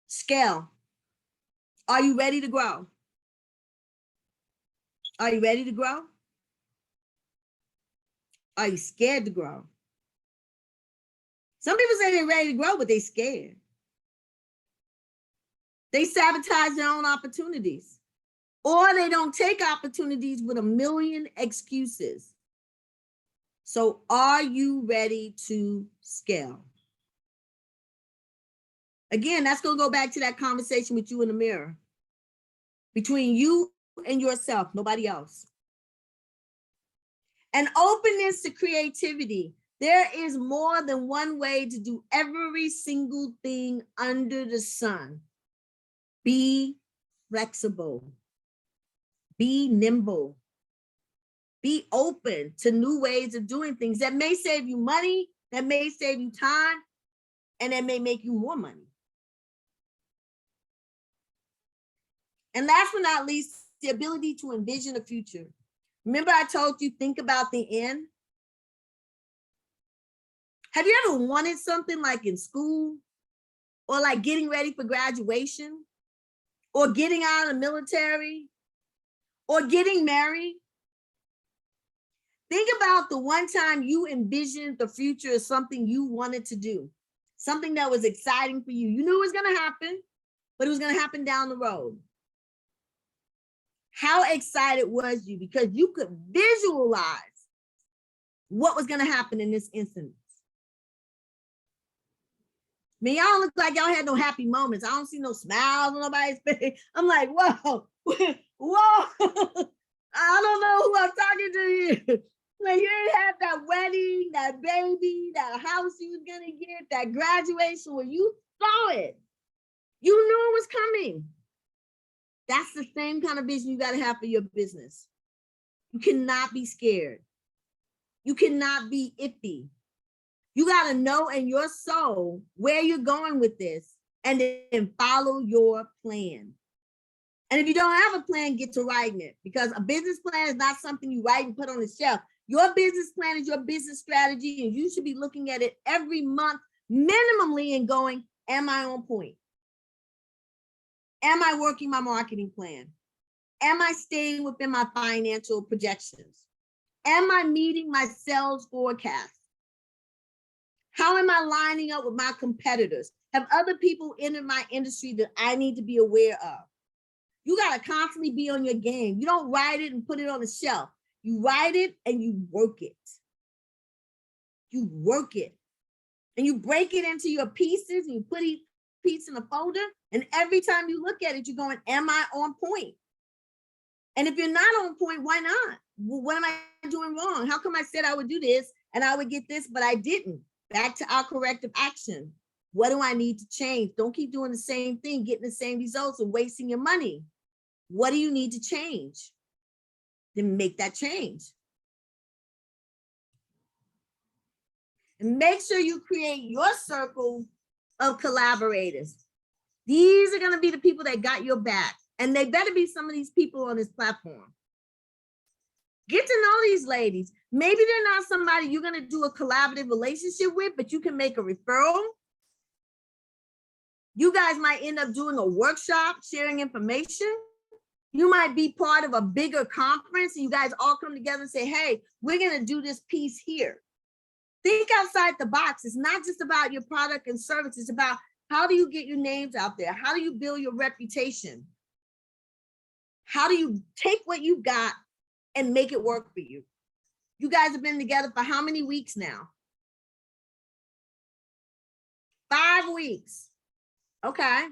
Scale. Are you ready to grow? Are you ready to grow? Are you scared to grow? Some people say they're ready to grow, but they're scared. They sabotage their own opportunities, or they don't take opportunities with a million excuses. So are you ready to scale? Again, that's going to go back to that conversation with you in the mirror, between you and yourself, nobody else. And openness to creativity. There is more than one way to do every single thing under the sun. Be flexible. Be nimble. Be open to new ways of doing things that may save you money, that may save you time, and that may make you more money. And last but not least, the ability to envision the future. Remember I told you, think about the end? Have you ever wanted something like in school, or like getting ready for graduation, or getting out of the military, or getting married? Think about the one time you envisioned the future as something you wanted to do, something that was exciting for you. You knew it was going to happen, but it was going to happen down the road. How excited was you? Because you could visualize what was going to happen in this instance. I mean, y'all don't look like y'all had no happy moments. I don't see no smiles on nobody's face. I'm like, whoa, whoa. I don't know who I'm talking to here. Like, you didn't have that wedding, that baby, that house you was gonna get, that graduation where you saw it. You knew it was coming. That's the same kind of vision you gotta have for your business. You cannot be scared. You cannot be iffy. You got to know in your soul where you're going with this and then follow your plan. And if you don't have a plan, get to writing it, because a business plan is not something you write and put on the shelf. Your business plan is your business strategy, and you should be looking at it every month minimally and going, am I on point? Am I working my marketing plan? Am I staying within my financial projections? Am I meeting my sales forecast? How am I lining up with my competitors? Have other people entered my industry that I need to be aware of? You got to constantly be on your game. You don't write it and put it on the shelf. You write it and you work it. You work it. And you break it into your pieces and you put each piece in a folder. And every time you look at it, you're going, am I on point? And if you're not on point, why not? Well, what am I doing wrong? How come I said I would do this and I would get this, but I didn't? Back to our corrective action. What do I need to change? Don't keep doing the same thing, getting the same results and wasting your money. What do you need to change? Then make that change. And make sure you create your circle of collaborators. These are going to be the people that got your back. And they better be some of these people on this platform. Get to know these ladies. Maybe they're not somebody you're going to do a collaborative relationship with, but you can make a referral. You guys might end up doing a workshop, sharing information. You might be part of a bigger conference and you guys all come together and say, hey, we're going to do this piece here. Think outside the box. It's not just about your product and service. It's about how do you get your names out there? How do you build your reputation? How do you take what you got and make it work for you? You guys have been together for how many weeks now? 5 weeks. Okay.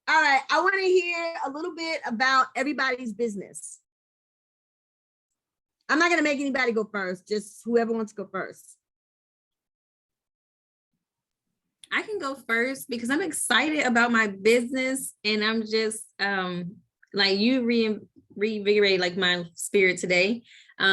All right, I want to hear a little bit about everybody's business. I'm not going to make anybody go first, just whoever wants to go first. I can go first because I'm excited about my business, and I'm just like you reinvigorated like my spirit today,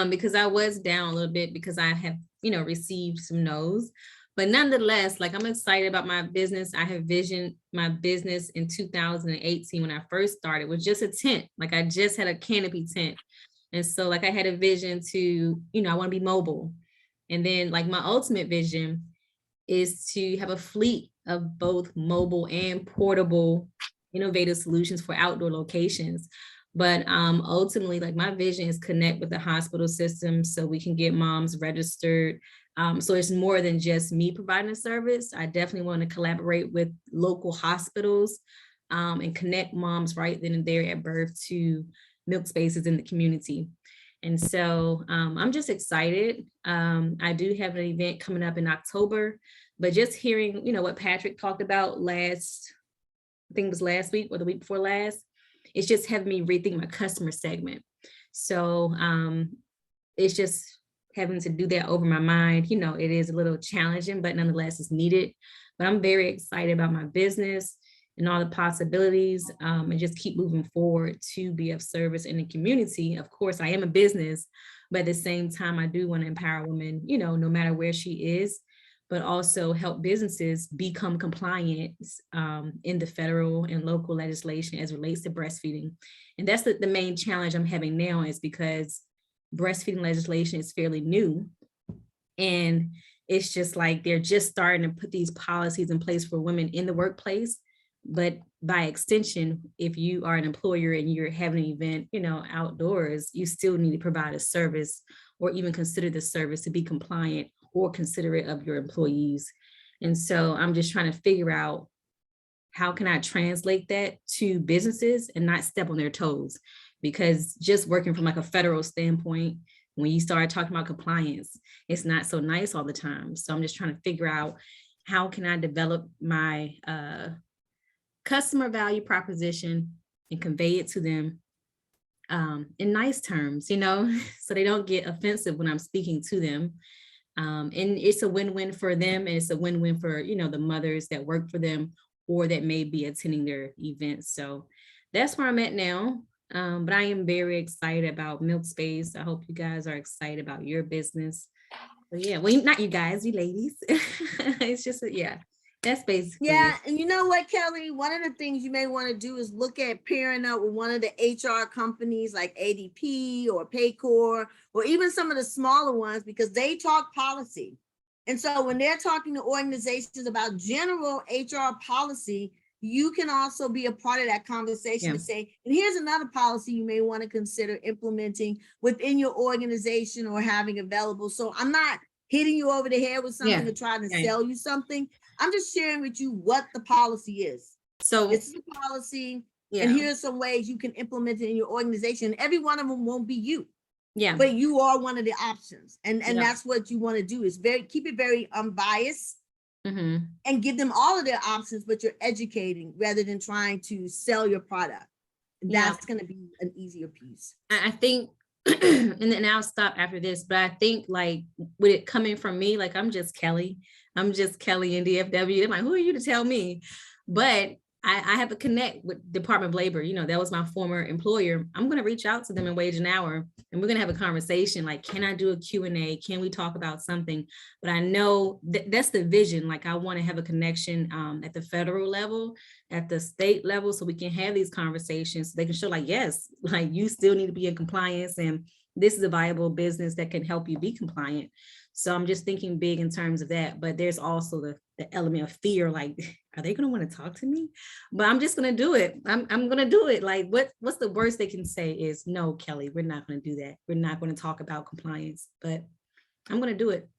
because I was down a little bit because I have, received some no's, but nonetheless, like I'm excited about my business. I have visioned my business in 2018 when I first started with just a tent. Like I just had a canopy tent. And so like I had a vision to, I want to be mobile. And then like my ultimate vision is to have a fleet of both mobile and portable innovative solutions for outdoor locations. But ultimately, like my vision is connect with the hospital system so we can get moms registered. So it's more than just me providing a service. I definitely want to collaborate with local hospitals and connect moms right then and there at birth to milk spaces in the community. And so I'm just excited. I do have an event coming up in October, but just hearing, what Patrick talked about I think it was last week or the week before last, it's just having me rethink my customer segment. So it's just having to do that over my mind. It is a little challenging, but nonetheless it's needed. But I'm very excited about my business and all the possibilities, and just keep moving forward to be of service in the community. Of course, I am a business, but at the same time, I do want to empower women, no matter where she is. but also help businesses become compliant in the federal and local legislation as relates to breastfeeding. And that's the main challenge I'm having now, is because breastfeeding legislation is fairly new. And it's just like they're just starting to put these policies in place for women in the workplace. But by extension, if you are an employer and you're having an event, you know, outdoors, you still need to provide a service or even consider the service to be compliant or considerate of your employees. And so I'm just trying to figure out, how can I translate that to businesses and not step on their toes? Because just working from like a federal standpoint, when you start talking about compliance, it's not so nice all the time. So I'm just trying to figure out, how can I develop my customer value proposition and convey it to them in nice terms, you know, so they don't get offensive when I'm speaking to them. And it's a win-win for them, and it's a win-win for, you know, the mothers that work for them or that may be attending their events. So that's where I'm at now. But I am very excited about Milk Space. I hope you guys are excited about your business. But yeah, well, not you guys, you ladies. It's just, yeah, that's basically Yeah, it. and you know what, Kelly? One of the things you may want to do is look at pairing up with one of the HR companies like ADP or Paycor, or even some of the smaller ones, because they talk policy. And so when they're talking to organizations about general HR policy, you can also be a part of that conversation to say, and here's another policy you may want to consider implementing within your organization or having available. So I'm not hitting you over the head with something or trying to sell you something. I'm just sharing with you what the policy is. So this is the policy, and here's some ways you can implement it in your organization. Every one of them won't be you. But you are one of the options. And that's what you want to do, is keep it very unbiased and give them all of their options, but you're educating rather than trying to sell your product. That's going to be an easier piece. I think, and then I'll stop after this, but I think like with it coming from me, like I'm just Kelly in DFW. I'm like, who are you to tell me? But I have to connect with Department of Labor. You know, that was my former employer. I'm going to reach out to them in Wage and Hour, and we're going to have a conversation. Like, can I do a Q&A? Can we talk about something? But I know that's the vision. Like, I want to have a connection at the federal level, at the state level, so we can have these conversations. So they can show like, yes, like you still need to be in compliance, and this is a viable business that can help you be compliant. So I'm just thinking big in terms of that. But there's also the element of fear, like, are they going to want to talk to me? But I'm just going to do it. I'm going to do it. Like, what's the worst they can say is, no, Kelly, we're not going to do that. We're not going to talk about compliance, but I'm going to do it.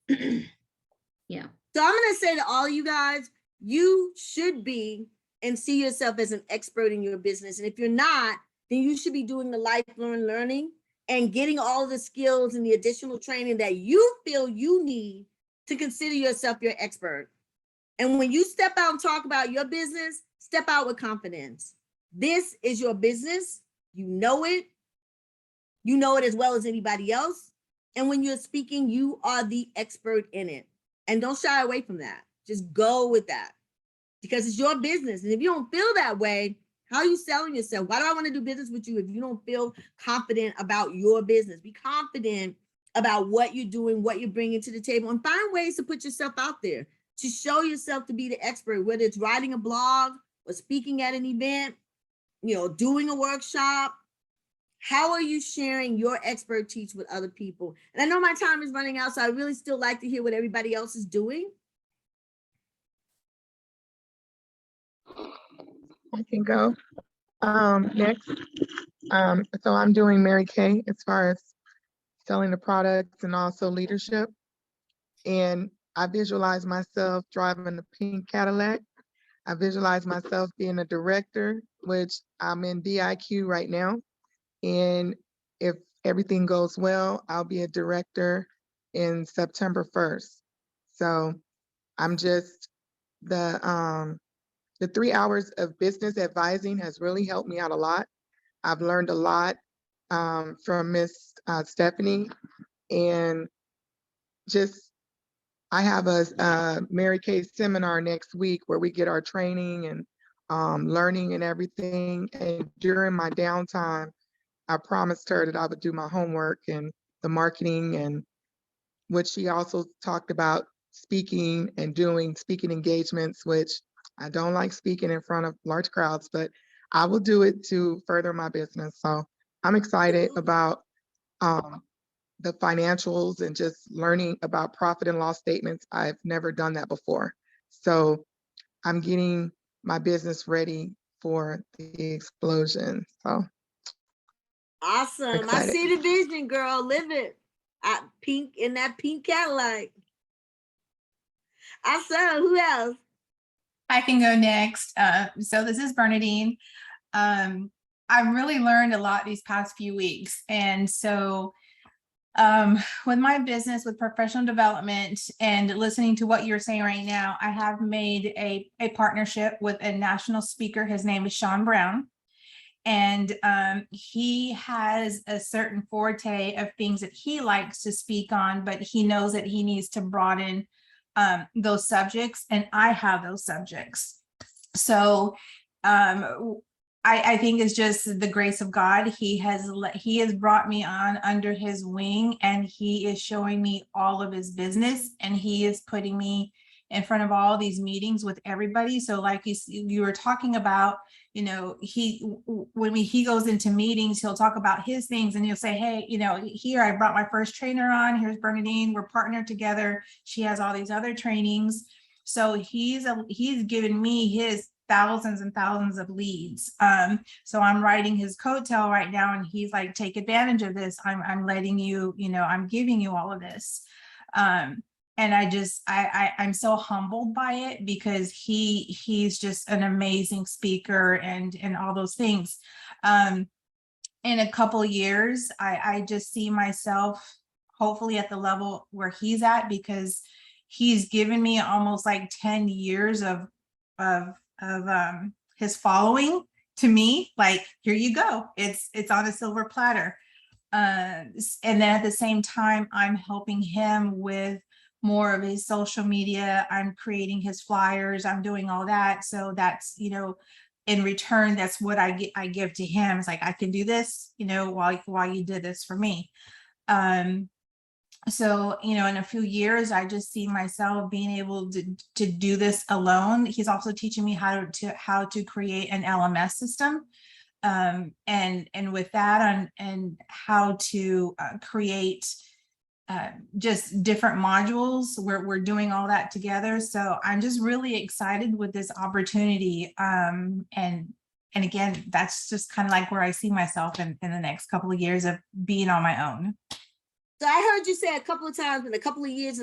Yeah. So I'm going to say to all you guys, you should be and see yourself as an expert in your business. And if you're not, then you should be doing the lifelong learning and getting all the skills and the additional training that you feel you need to consider yourself your expert. And when you step out and talk about your business, step out with confidence. This is your business. You know it. You know it as well as anybody else. And when you're speaking, you are the expert in it. And don't shy away from that. Just go with that, because it's your business. And if you don't feel that way, how are you selling yourself? Why do I want to do business with you if you don't feel confident about your business? Be confident about what you're doing, what you're bringing to the table, and find ways to put yourself out there, to show yourself to be the expert, whether it's writing a blog or speaking at an event, you know, doing a workshop. How are you sharing your expertise with other people? And I know my time is running out, so I really still like to hear what everybody else is doing. I can go. Next. So I'm doing Mary Kay as far as selling the products and also leadership. And I visualize myself driving the pink Cadillac. I visualize myself being a director, which I'm in DIQ right now. And if everything goes well, I'll be a director in September 1st. So I'm just, the 3 hours of business advising has really helped me out a lot. I've learned a lot from Miss Stephanie, and just, I have a Mary Kay seminar next week where we get our training and learning and everything. And during my downtime, I promised her that I would do my homework and the marketing, and what she also talked about speaking and doing speaking engagements, which I don't like speaking in front of large crowds, but I will do it to further my business. So I'm excited about the financials and just learning about profit and loss statements. I've never done that before. So I'm getting my business ready for the explosion. So Awesome. I excited. see the vision, girl. Live it. Pink in that pink Cadillac. I saw who else? I can go next. So this is Bernadine. I've really learned a lot these past few weeks. And so with my business, with professional development and listening to what you're saying right now, I have made a partnership with a national speaker. His name is Sean Brown. And he has a certain forte of things that he likes to speak on, but he knows that he needs to broaden those subjects, and I have those subjects. So I think it's just the grace of God. He has brought me on under his wing, and he is showing me all of his business, and he is putting me in front of all these meetings with everybody. So like you were talking about, you know, when he goes into meetings, he'll talk about his things and he'll say, hey, you know, here I brought my first trainer on, here's Bernadine, we're partnered together. She has all these other trainings. So he's given me his thousands and thousands of leads. So I'm riding his coattail right now, and he's like, take advantage of this. I'm letting you, you know, I'm giving you all of this. And I'm so humbled by it, because he's just an amazing speaker and all those things. In a couple of years, I just see myself hopefully at the level where he's at, because he's given me almost like 10 years of his following to me. Like, here you go. It's on a silver platter. And then at the same time, I'm helping him with more of his social media. I'm creating his flyers. I'm doing all that. So that's, you know, in return, that's what I give to him. It's like, I can do this, you know, while you did this for me. So, you know, in a few years, I just see myself being able to do this alone. He's also teaching me how to create an LMS system. And with that and how to create just different modules. We're doing all that together. So I'm just really excited with this opportunity. And again, that's just kind of like where I see myself in the next couple of years of being on my own. So I heard you say a couple of times in a couple of years,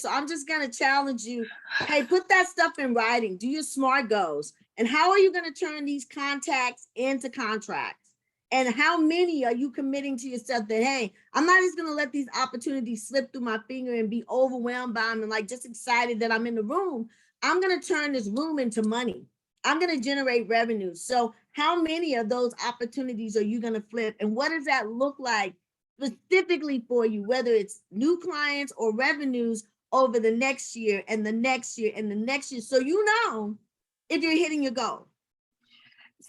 So I'm just going to challenge you. Hey, put that stuff in writing. Do your SMART goals. And how are you going to turn these contacts into contracts? And how many are you committing to yourself that, hey, I'm not just going to let these opportunities slip through my finger and be overwhelmed by them and like just excited that I'm in the room. I'm going to turn this room into money. I'm going to generate revenue. So how many of those opportunities are you going to flip? And what does that look like specifically for you, whether it's new clients or revenues over the next year and the next year and the next year? So you know if you're hitting your goal.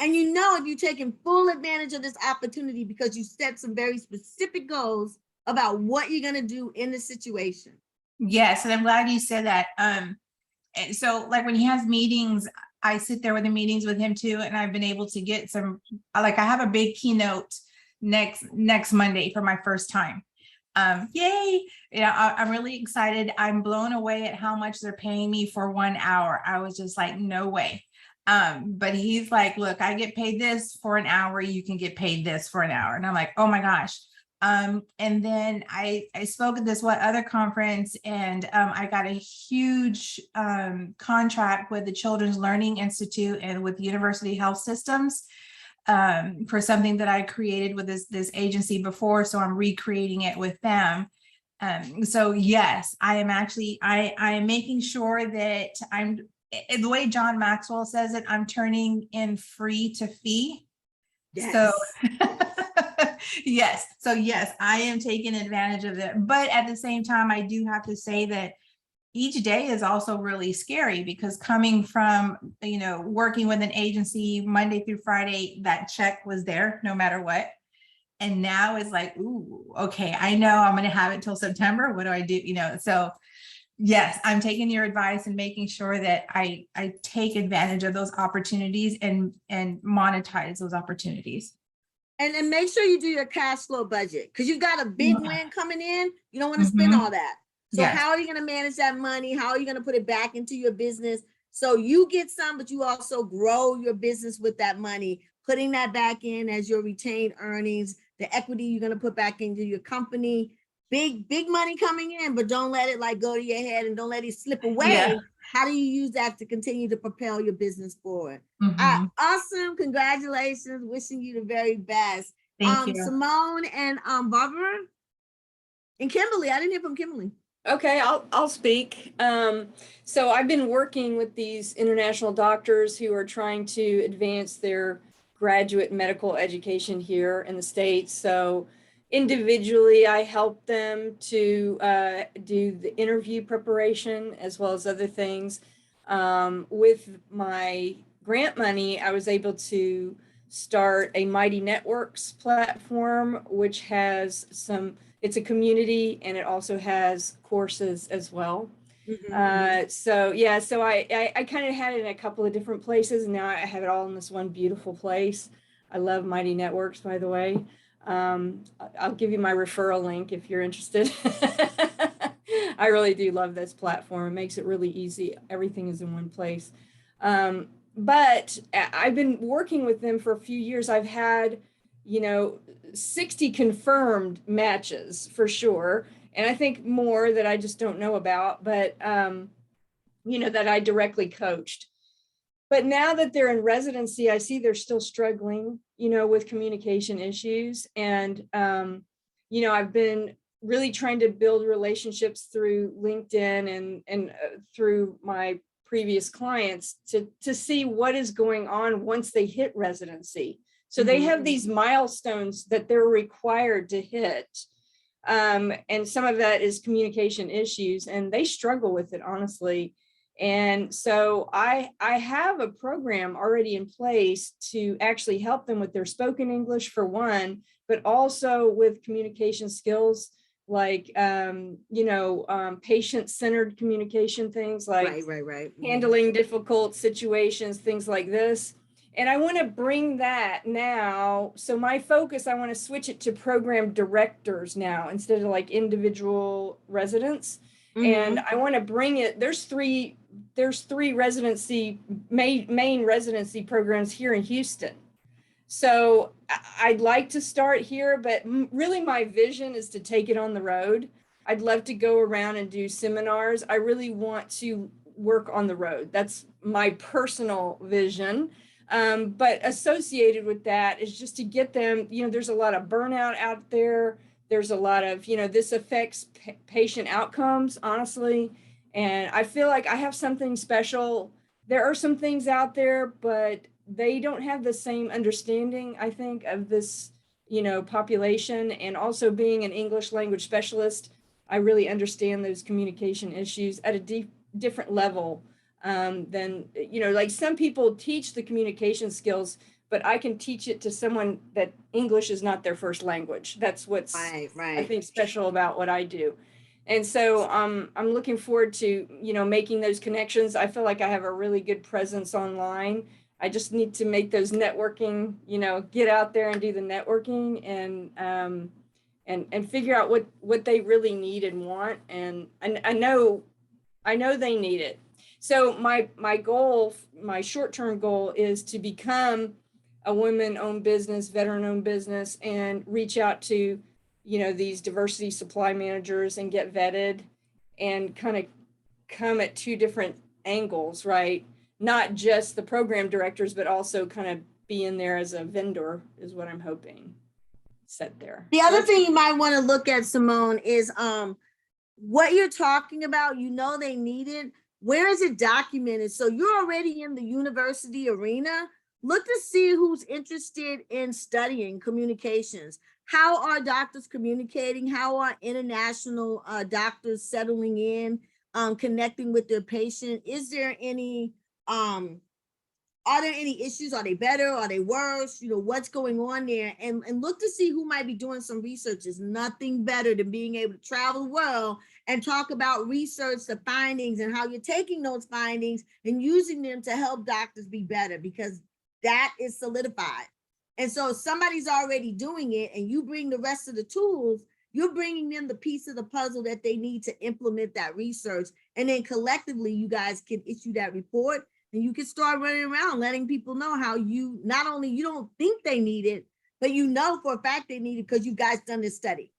And you know if you're taking full advantage of this opportunity because you set some very specific goals about what you're going to do in the situation. Yes, and I'm glad you said that. And so like when he has meetings, I sit there with the meetings with him too, and I've been able to get some, like I have a big keynote next Monday for my first time. Yay. Yeah, I'm really excited. I'm blown away at how much they're paying me for 1 hour. I was just like, no way. But he's like, look, I get paid this for an hour. You can get paid this for an hour. And I'm like, oh my gosh. And then I spoke at this other conference, and I got a huge contract with the Children's Learning Institute and with University Health Systems for something that I created with this agency before. So I'm recreating it with them. So yes, I am actually, I am making sure that the way John Maxwell says it, I'm turning in free to fee. Yes. So yes. So yes, I am taking advantage of it. But at the same time, I do have to say that each day is also really scary, because coming from, working with an agency Monday through Friday, that check was there no matter what. And now it's like, ooh, okay, I know I'm going to have it till September. What do I do? So Yes, I'm taking your advice and making sure that I take advantage of those opportunities and monetize those opportunities. And make sure you do your cash flow budget, because you've got a big Yeah. win coming in. You don't want to spend all that. So Yes. how are you going to manage that money? How are you going to put it back into your business? So you get some, but you also grow your business with that money, putting that back in as your retained earnings, the equity you're going to put back into your company. Big money coming in, but don't let it like go to your head and don't let it slip away. Yeah. How do you use that to continue to propel your business forward? Mhm. Awesome. Congratulations. Wishing you the very best. Thank you. Simone and Barbara and Kimberly. I didn't hear from Kimberly. Okay, I'll speak. So I've been working with these international doctors who are trying to advance their graduate medical education here in the States. So individually, I help them to do the interview preparation as well as other things. With my grant money, I was able to start a Mighty Networks platform, which has it's a community and it also has courses as well. So yeah, so I kind of had it in a couple of different places, and now I have it all in this one beautiful place. I love Mighty Networks, by the way. I'll give you my referral link if you're interested. I really do love this platform. It makes it really easy. Everything is in one place. But I've been working with them for a few years. I've had, 60 confirmed matches for sure. And I think more that I just don't know about, but, that I directly coached. But now that they're in residency, I see they're still struggling, with communication issues. And, I've been really trying to build relationships through LinkedIn and through my previous clients to see what is going on once they hit residency. So they have these milestones that they're required to hit. And some of that is communication issues, and they struggle with it, honestly. And so I have a program already in place to actually help them with their spoken English for one, but also with communication skills like, patient-centered communication, things like Right. handling difficult situations, things like this. And I want to bring that now. So my focus, I want to switch it to program directors now instead of like individual residents. And I want to bring it, there's three residency, main residency programs here in Houston. So I'd like to start here, but really my vision is to take it on the road. I'd love to go around and do seminars. I really want to work on the road. That's my personal vision. But associated with that is just to get them, there's a lot of burnout out there. There's a lot of, this affects patient outcomes, honestly. And I feel like I have something special. There are some things out there, but they don't have the same understanding, I think, of this, population. And also being an English language specialist, I really understand those communication issues at a different level than, like some people teach the communication skills, but I can teach it to someone that English is not their first language. That's what's, I think, special about what I do. And so I'm looking forward to, making those connections. I feel like I have a really good presence online. I just need to make those networking, get out there and do the networking and figure out what they really need and want. And I know they need it. So my goal, my short-term goal is to become a women-owned business, veteran-owned business, and reach out to, these diversity supply managers and get vetted and kind of come at two different angles, right? Not just the program directors, but also kind of be in there as a vendor is what I'm hoping. Set there. The other thing you might want to look at, Simone, is what you're talking about. They need it. Where is it documented? So you're already in the university arena. Look to see who's interested in studying communications. How are doctors communicating? How are international doctors settling in, connecting with their patient? Is there any are there any issues? Are they better? Are they worse? You know, what's going on there? And look to see who might be doing some research. There's nothing better than being able to travel the world and talk about research, the findings, and how you're taking those findings and using them to help doctors be better, because that is solidified. And so if somebody's already doing it and you bring the rest of the tools, you're bringing them the piece of the puzzle that they need to implement that research. And then collectively, you guys can issue that report and you can start running around letting people know how you, not only you don't think they need it, but you know for a fact they need it because you guys done this study.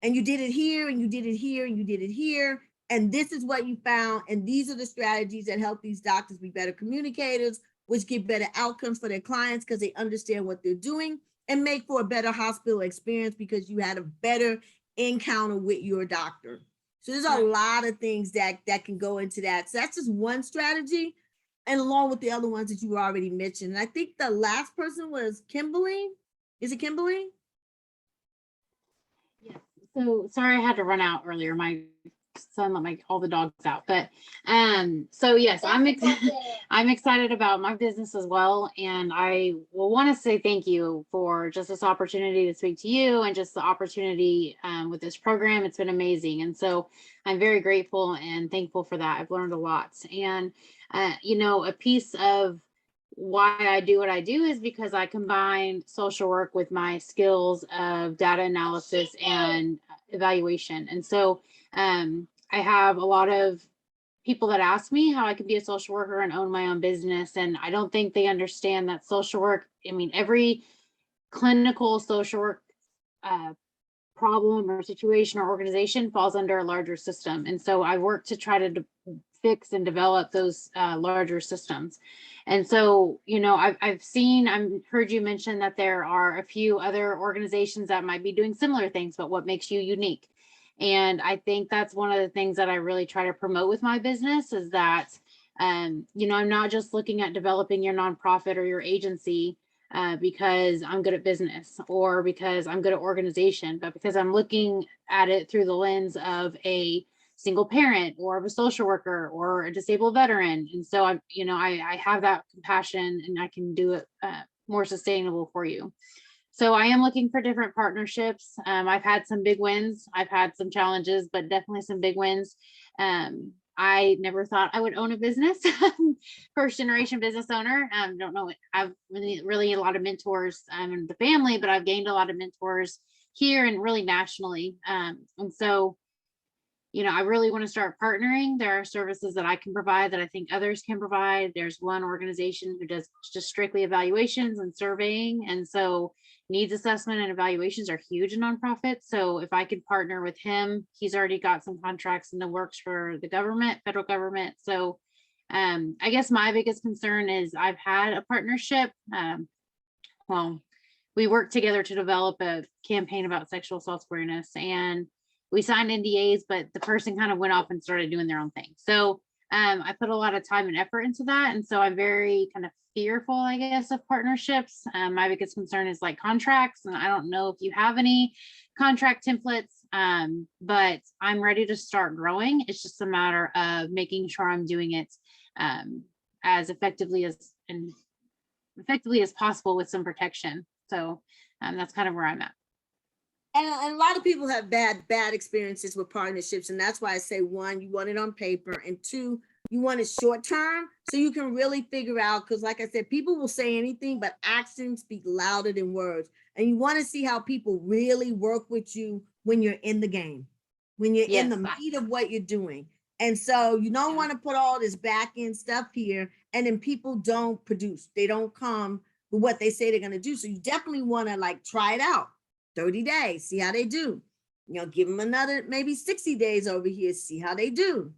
And you did it here, and you did it here, and you did it here. And this is what you found. And these are the strategies that help these doctors be better communicators, which give better outcomes for their clients because they understand what they're doing, and make for a better hospital experience because you had a better encounter with your doctor. So there's a lot of things that can go into that. So that's just one strategy, and along with the other ones that you already mentioned. And I think the last person was Kimberly. Is it Kimberly? Yes. So sorry I had to run out earlier. My son let all the dogs out. But so yes, I'm excited about my business as well. And I will want to say thank you for just this opportunity to speak to you and just the opportunity with this program. It's been amazing. And so I'm very grateful and thankful for that. I've learned a lot. And you know, a piece of why I do what I do is because I combine social work with my skills of data analysis and evaluation. And so I have a lot of people that ask me how I can be a social worker and own my own business. And I don't think they understand that social work, I mean, every clinical social work problem or situation or organization falls under a larger system. And so I work to try to fix and develop those larger systems. And so, you know, I've heard you mention that there are a few other organizations that might be doing similar things, but what makes you unique? And I think that's one of the things that I really try to promote with my business is that, you know, I'm not just looking at developing your nonprofit or your agency because I'm good at business or because I'm good at organization, but because I'm looking at it through the lens of a single parent or of a social worker or a disabled veteran. And so I'm, you know, I have that compassion and I can do it more sustainable for you. So I am looking for different partnerships. I've had some big wins. I've had some challenges, but definitely some big wins. I never thought I would own a business, first generation business owner. Don't know. I've really a lot of mentors in the family, but I've gained a lot of mentors here and really nationally. And so, you know, I really want to start partnering. There are services that I can provide that I think others can provide. There's one organization who does just strictly evaluations and surveying. And so needs assessment and evaluations are huge in nonprofits. So if I could partner with him, he's already got some contracts in the works for the government, federal government. So I guess my biggest concern is I've had a partnership. Well, we worked together to develop a campaign about sexual assault awareness, and we signed NDAs, but the person kind of went off and started doing their own thing. So I put a lot of time and effort into that. And so I'm very kind of fearful, I guess, of partnerships. My biggest concern is like contracts. And I don't know if you have any contract templates, but I'm ready to start growing. It's just a matter of making sure I'm doing it as effectively as possible with some protection. So that's kind of where I'm at. And a lot of people have bad experiences with partnerships. And that's why I say, one, you want it on paper, and two, you want it short term so you can really figure out, because like I said, people will say anything, but actions speak louder than words. And you want to see how people really work with you when you're in the game, when you're in the meat of what you're doing. And so you don't want to put all this back end stuff here and then people don't produce. They don't come with what they say they're going to do. So you definitely want to like try it out. 30 days, see how they do. You know, give them another maybe 60 days over here, see how they do.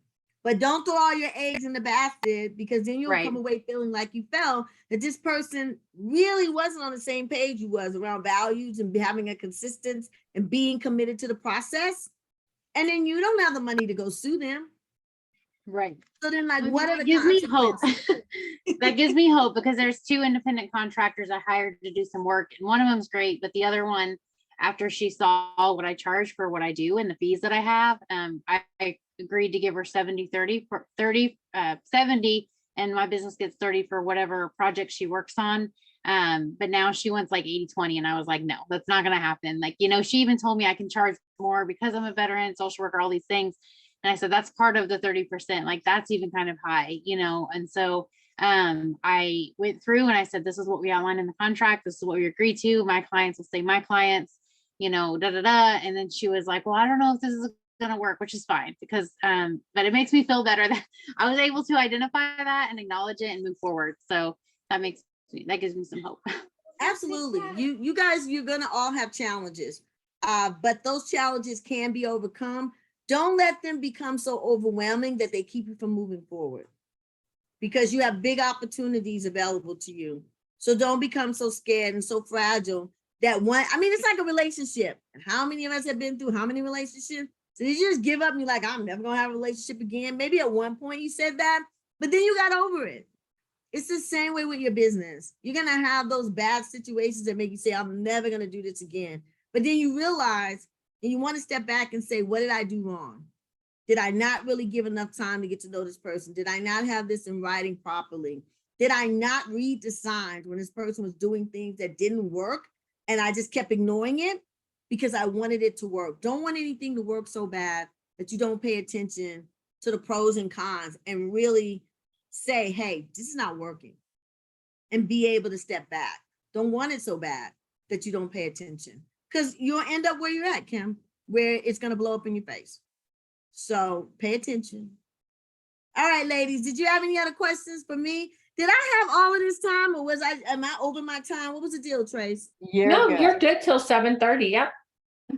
But don't throw all your eggs in the basket, because then you'll come away feeling like you felt that this person really wasn't on the same page you was around values and having a consistency and being committed to the process. And then you don't have the money to go sue them. Right. So then like, what are the gives me hope. That gives me hope, because there's two independent contractors I hired to do some work, and one of them's great, but the other one, after she saw what I charge for what I do and the fees that I have, I agreed to give her 70 for and my business gets 30 for whatever project she works on. But now she wants like 80-20. And I was like, no, that's not going to happen. Like, you know, she even told me I can charge more because I'm a veteran, social worker, all these things. And I said, that's part of the 30%. Like, that's even kind of high, you know? And so I went through and I said, this is what we outlined in the contract. This is what we agreed to. My clients will say my clients, you know, da, da, da. And then she was like, well, I don't know if this is going to work, which is fine because, but it makes me feel better that I was able to identify that and acknowledge it and move forward. So that gives me some hope. Absolutely. You guys, you're gonna all have challenges. But those challenges can be overcome. Don't let them become so overwhelming that they keep you from moving forward. Because you have big opportunities available to you. So don't become so scared and so fragile that it's like a relationship. And how many of us have been through how many relationships? So did you just give up and you're like, I'm never gonna have a relationship again? Maybe at one point you said that, but then you got over it. It's the same way with your business. You're going to have those bad situations that make you say, I'm never going to do this again. But then you realize and you want to step back and say, what did I do wrong? Did I not really give enough time to get to know this person? Did I not have this in writing properly? Did I not read the signs when this person was doing things that didn't work and I just kept ignoring it because I wanted it to work? Don't want anything to work so bad that you don't pay attention to the pros and cons and really say, hey, this is not working, and be able to step back. Don't want it so bad that you don't pay attention because you'll end up where you're at, Kim, where it's going to blow up in your face. So pay attention. All right, ladies, did you have any other questions for me? Did I have all of this time or am I over my time? What was the deal, Trace? You're good till 7:30. Yep.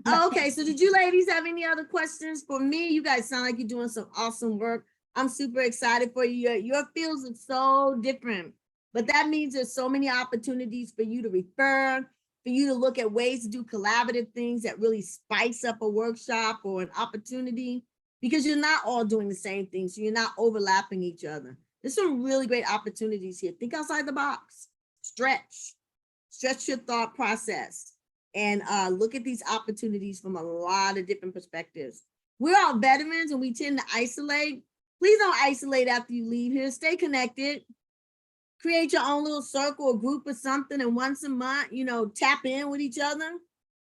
Oh, okay, so did you ladies have any other questions for me? You guys sound like you're doing some awesome work. I'm super excited for you. Your fields are so different, but that means there's so many opportunities for you to refer, for you to look at ways to do collaborative things that really spice up a workshop or an opportunity, because you're not all doing the same thing. So you're not overlapping each other. There's some really great opportunities here. Think outside the box, stretch your thought process, and look at these opportunities from a lot of different perspectives. We're all veterans and we tend to isolate. Please don't isolate after you leave here. Stay connected. Create your own little circle or group or something. And once a month, tap in with each other.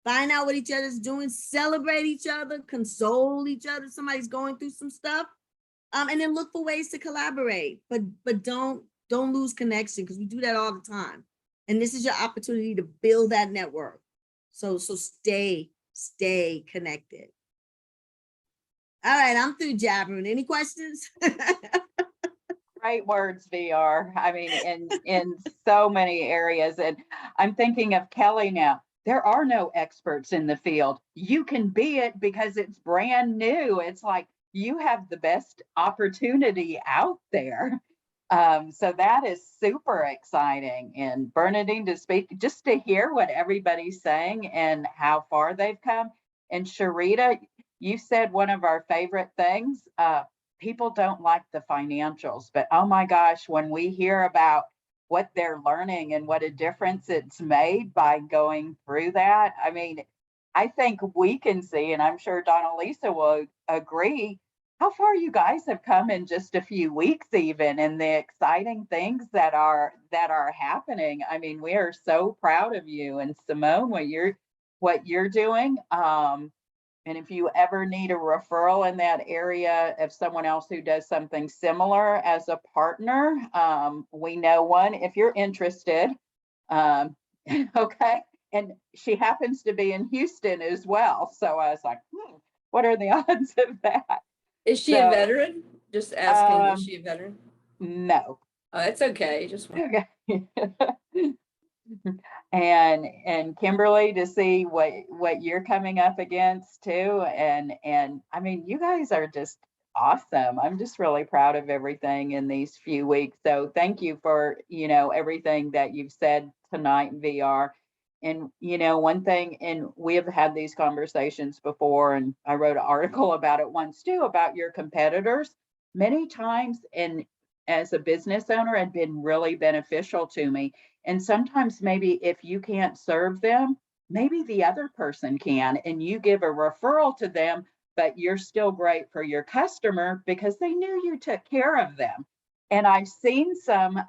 Find out what each other's doing. Celebrate each other. Console each other. Somebody's going through some stuff. And then look for ways to collaborate. But don't lose connection, because we do that all the time. And this is your opportunity to build that network. So stay connected. All right, I'm through jabbering. Any questions? Great words, VR. I mean, in so many areas. And I'm thinking of Kelly now. There are no experts in the field. You can be it because it's brand new. It's like you have the best opportunity out there. So that is super exciting. And Bernadine, to speak, just to hear what everybody's saying and how far they've come. And Sharita, you said one of our favorite things, people don't like the financials, but oh my gosh, when we hear about what they're learning and what a difference it's made by going through that, I mean, I think we can see, and I'm sure Donna Lisa will agree, how far you guys have come in just a few weeks even, and the exciting things that are happening. I mean, we are so proud of you. And Simone, what you're doing. And if you ever need a referral in that area of someone else who does something similar as a partner, we know one if you're interested. Okay. And she happens to be in Houston as well. So I was like, what are the odds of that? Is she a veteran? Just asking, is she a veteran? No. Oh, it's okay. Just okay. And Kimberly, to see what you're coming up against too. And I mean, you guys are just awesome. I'm just really proud of everything in these few weeks. So thank you for, everything that you've said tonight, VR. And, one thing, and we have had these conversations before, and I wrote an article about it once too, about your competitors. Many times, and as a business owner, had been really beneficial to me. And sometimes maybe if you can't serve them, maybe the other person can, and you give a referral to them, but you're still great for your customer because they knew you took care of them. And I've seen some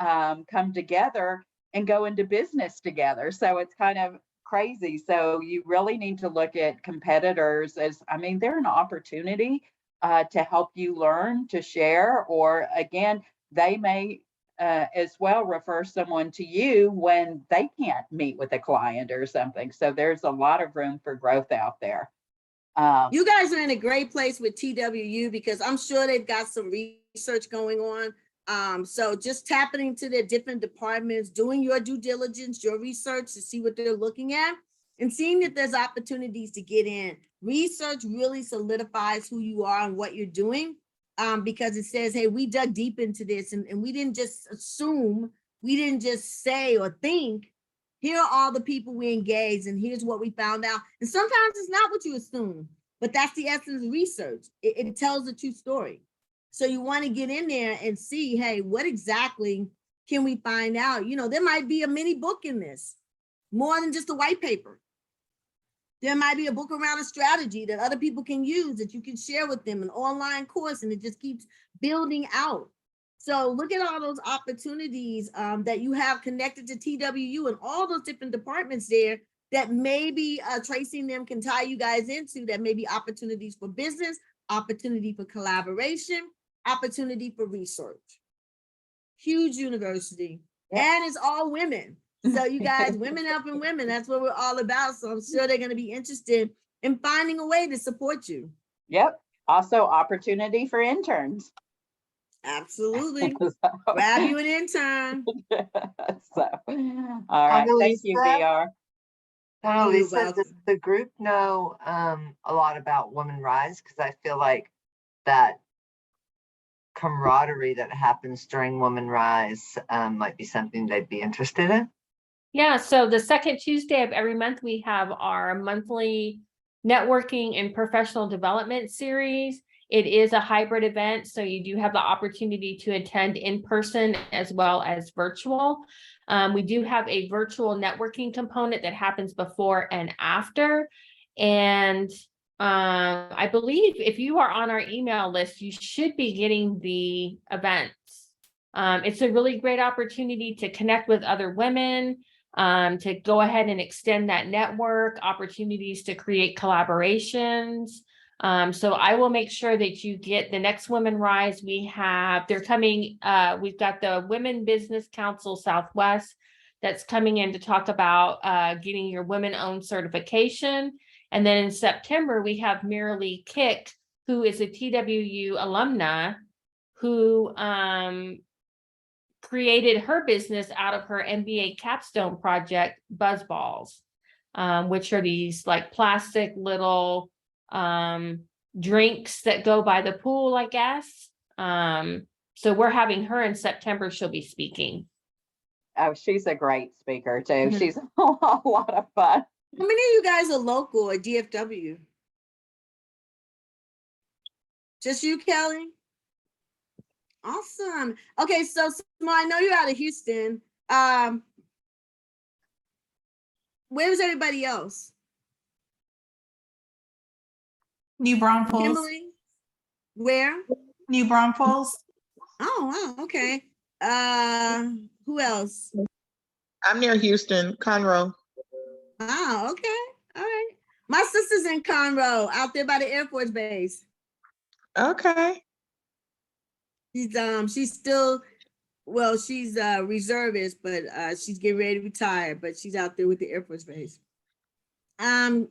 come together and go into business together. So it's kind of crazy. So you really need to look at competitors as, I mean, they're an opportunity to help you learn, to share, or again, they may as well refer someone to you when they can't meet with a client or something. So there's a lot of room for growth out there. You guys are in a great place with TWU because I'm sure they've got some research going on. So just tapping into their different departments, doing your due diligence, your research to see what they're looking at, and seeing if there's opportunities to get in. Research really solidifies who you are and what you're doing, because it says, hey, we dug deep into this and we didn't just assume, we didn't just say or think, here are all the people we engaged and here's what we found out. And sometimes it's not what you assume, but that's the essence of research. It tells the true story. So you want to get in there and see, hey, what exactly can we find out? You know, there might be a mini book in this, more than just a white paper. There might be a book around a strategy that other people can use that you can share with them, an online course, and it just keeps building out. So look at all those opportunities that you have connected to TWU and all those different departments there that maybe tracing them can tie you guys into, that may be opportunities for business, opportunity for collaboration, opportunity for research. Huge university. Yep. And it's all women. So you guys, women helping women, that's what we're all about. So I'm sure they're going to be interested in finding a way to support you. Yep. Also opportunity for interns. Absolutely. Grab you an intern. So, all right. Thank you, VR. Lisa, does the group know a lot about Women Rise? Because I feel like that camaraderie that happens during Women Rise might be something they'd be interested in. Yeah, so the second Tuesday of every month, we have our monthly networking and professional development series. It is a hybrid event, so you do have the opportunity to attend in person as well as virtual. We do have a virtual networking component that happens before and after. And I believe if you are on our email list, you should be getting the events. It's a really great opportunity to connect with other women, to go ahead and extend that network, opportunities to create collaborations. So I will make sure that you get the next Women Rise. They're coming, we've got the Women Business Council Southwest that's coming in to talk about getting your women-owned certification. And then in September, we have Miralee Kick, who is a TWU alumna who created her business out of her MBA capstone project, Buzzballs, which are these like plastic little drinks that go by the pool, I guess. So we're having her in September. She'll be speaking. Oh, she's a great speaker too. Mm-hmm. She's a lot of fun. How many of you guys are local at DFW? Just you, Kelly? Awesome. Okay, so I know you're out of Houston. Where's everybody else? New Braunfels. Kimberly? Where? New Braunfels. Oh, wow, okay. Who else? I'm near Houston, Conroe. Oh, okay. All right. My sister's in Conroe, out there by the Air Force Base. Okay. She's still, well, she's a reservist, but she's getting ready to retire, but she's out there with the Air Force Base. Kim,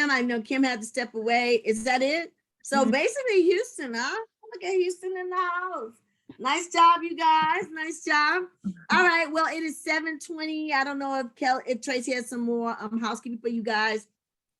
I know Kim had to step away. Is that it? So basically Houston, huh? Look at Houston in the house. Nice job, you guys. Nice job. All right. Well, it is 7:20. I don't know if Tracy has some more housekeeping for you guys.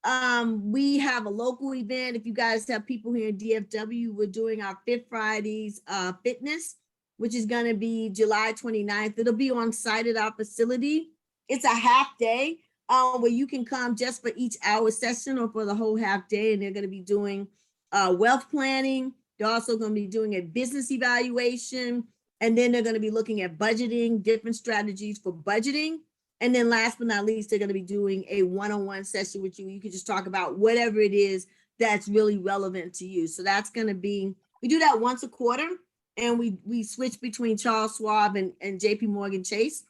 We have a local event. If you guys have people here in DFW, we're doing our Fifth Fridays fitness, which is going to be July 29th. It'll be on site at our facility. It's a half day where you can come just for each hour session or for the whole half day. And they're going to be doing wealth planning. They're also going to be doing a business evaluation. And then they're going to be looking at budgeting, different strategies for budgeting. And then last but not least, they're going to be doing a one-on-one session with you. You can just talk about whatever it is that's really relevant to you. So that's going to be, we do that once a quarter. and we switch between Charles Schwab and JP Morgan Chase.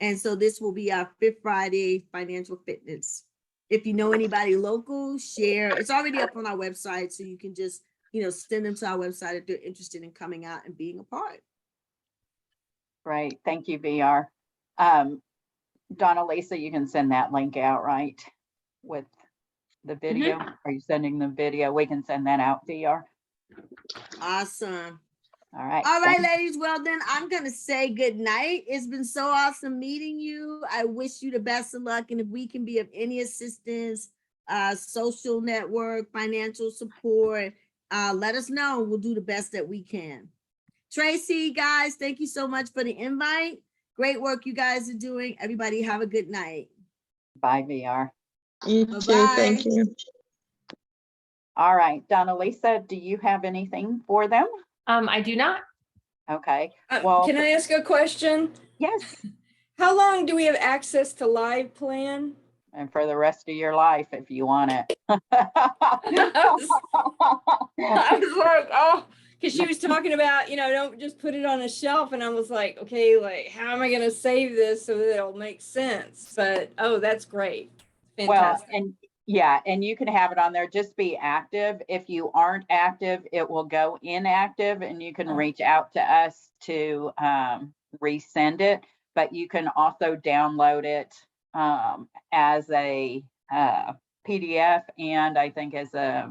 And so this will be our Fifth Friday Financial Fitness. If you know anybody local, share. It's already up on our website, so you can just, send them to our website if they're interested in coming out and being a part. Great. Thank you, VR. Donna Lisa, you can send that link out, right? With the video. Are you sending the video? We can send that out, VR. Awesome. All right. All right, ladies. Well, then I'm going to say good night. It's been so awesome meeting you. I wish you the best of luck. And if we can be of any assistance, social network, financial support, let us know. We'll do the best that we can. Tracy, guys, thank you so much for the invite. Great work you guys are doing. Everybody have a good night. Bye, VR. You Bye-bye. too. Thank you. All right. Donna Lisa, do you have anything for them? I do not. Okay. Well, can I ask a question? Yes. How long do we have access to Live Plan? And for the rest of your life, if you want it. I was like, oh, because she was talking about, don't just put it on a shelf. And I was like, okay, like, how am I going to save this so that it'll make sense? But, oh, that's great. Fantastic. Well, and you can have it on there. Just be active. If you aren't active, it will go inactive, and you can reach out to us to resend it. But you can also download it as a PDF, and I think as a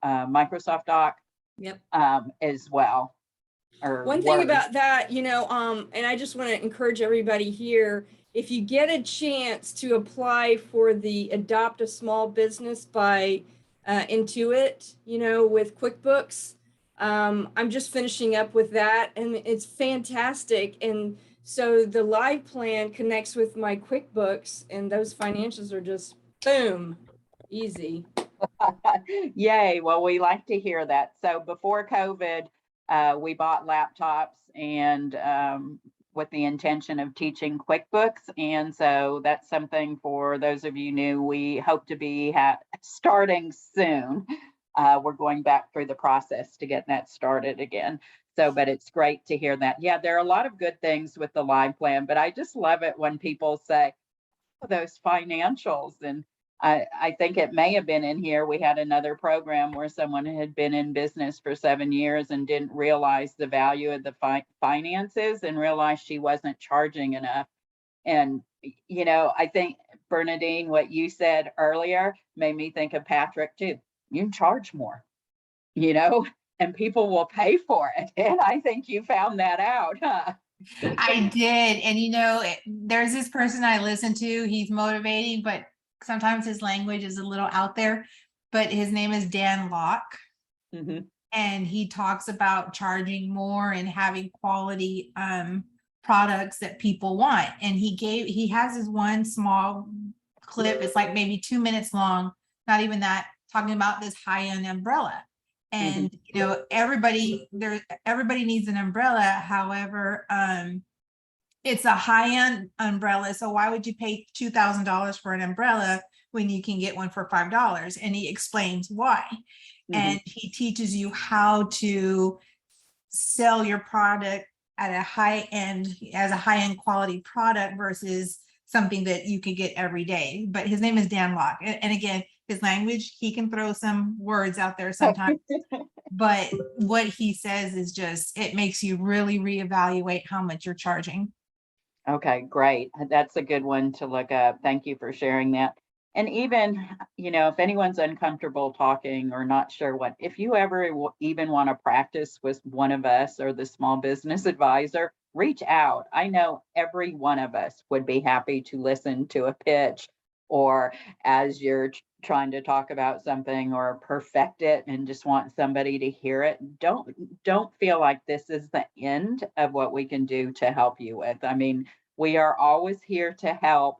Microsoft Doc. Yep. As well. One thing about that, and I just want to encourage everybody here, if you get a chance to apply for the Adopt a Small Business by Intuit, with QuickBooks, I'm just finishing up with that, and it's fantastic. And so the Live Plan connects with my QuickBooks, and those financials are just boom, easy. Yay. Well, we like to hear that. So before COVID, we bought laptops and with the intention of teaching QuickBooks. And so that's something for those of you new, we hope to be starting soon. We're going back through the process to get that started again. So, but it's great to hear that. Yeah, there are a lot of good things with the Live Plan, but I just love it when people say, oh, those financials. And I think it may have been in here. We had another program where someone had been in business for 7 years and didn't realize the value of the finances and realized she wasn't charging enough. And, I think, Bernadine, what you said earlier made me think of Patrick too. You can charge more, and people will pay for it. And I think you found that out, huh? I did. And there's this person I listen to, he's motivating, but sometimes his language is a little out there, but his name is Dan Locke. Mm-hmm. And he talks about charging more and having quality products that people want. And he has this one small clip, it's like maybe 2 minutes long, not even that, talking about this high-end umbrella. And everybody needs an umbrella. However, it's a high-end umbrella. So why would you pay $2,000 for an umbrella when you can get one for $5? And he explains why. And he teaches you how to sell your product at a high end, as a high-end quality product versus something that you could get every day. But his name is Dan Locke. And again, his language, he can throw some words out there sometimes. But what he says is just, it makes you really reevaluate how much you're charging. Okay, great. That's a good one to look up. Thank you for sharing that. And even, if anyone's uncomfortable talking or not sure if you ever even want to practice with one of us or the small business advisor, reach out. I know every one of us would be happy to listen to a pitch, or as you're trying to talk about something or perfect it and just want somebody to hear it. Don't feel like this is the end of what we can do to help you with. I mean, we are always here to help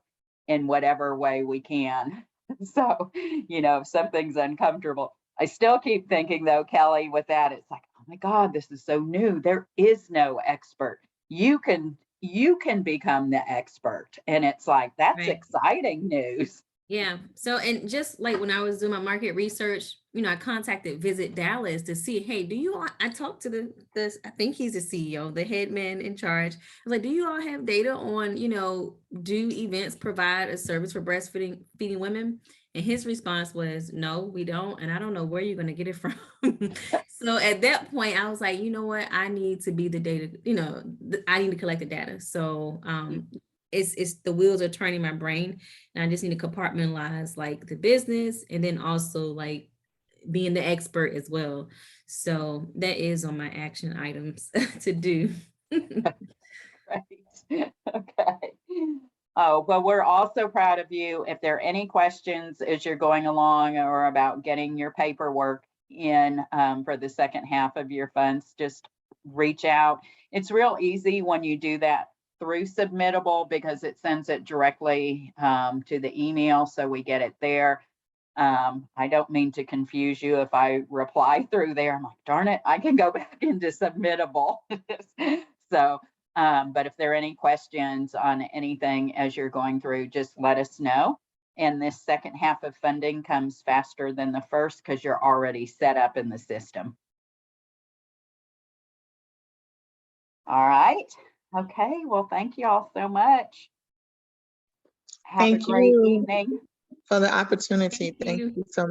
in whatever way we can. So, if something's uncomfortable, I still keep thinking though, Kelly, with that, it's like, oh my God, this is so new. There is no expert. You can become the expert. And it's like, that's exciting news. Yeah. So, and just like when I was doing my market research, you know, I contacted Visit Dallas to see, hey, do you all, I talked to the I think he's the CEO, the head man in charge. I was like, do you all have data on, you know, do events provide a service for feeding women? And his response was, no, we don't. And I don't know where you're going to get it from. So at that point, I was like, you know what? I need to be the data, you know, I need to collect the data. So it's the wheels are turning my brain. And I just need to compartmentalize like the business and then also like being the expert as well. So that is on my action items to do. Right. Okay. Oh, but we're also proud of you. If there are any questions as you're going along or about getting your paperwork in for the second half of your funds, just reach out. It's real easy when you do that through Submittable because it sends it directly to the email, so we get it there. I don't mean to confuse you if I reply through there. I'm like, darn it, I can go back into Submittable. So, but if there are any questions on anything as you're going through, just let us know. And this second half of funding comes faster than the first because you're already set up in the system. All right. Okay. Well, thank you all so much. Have a Thank great you evening. for the opportunity. Thank you. Thank you so much.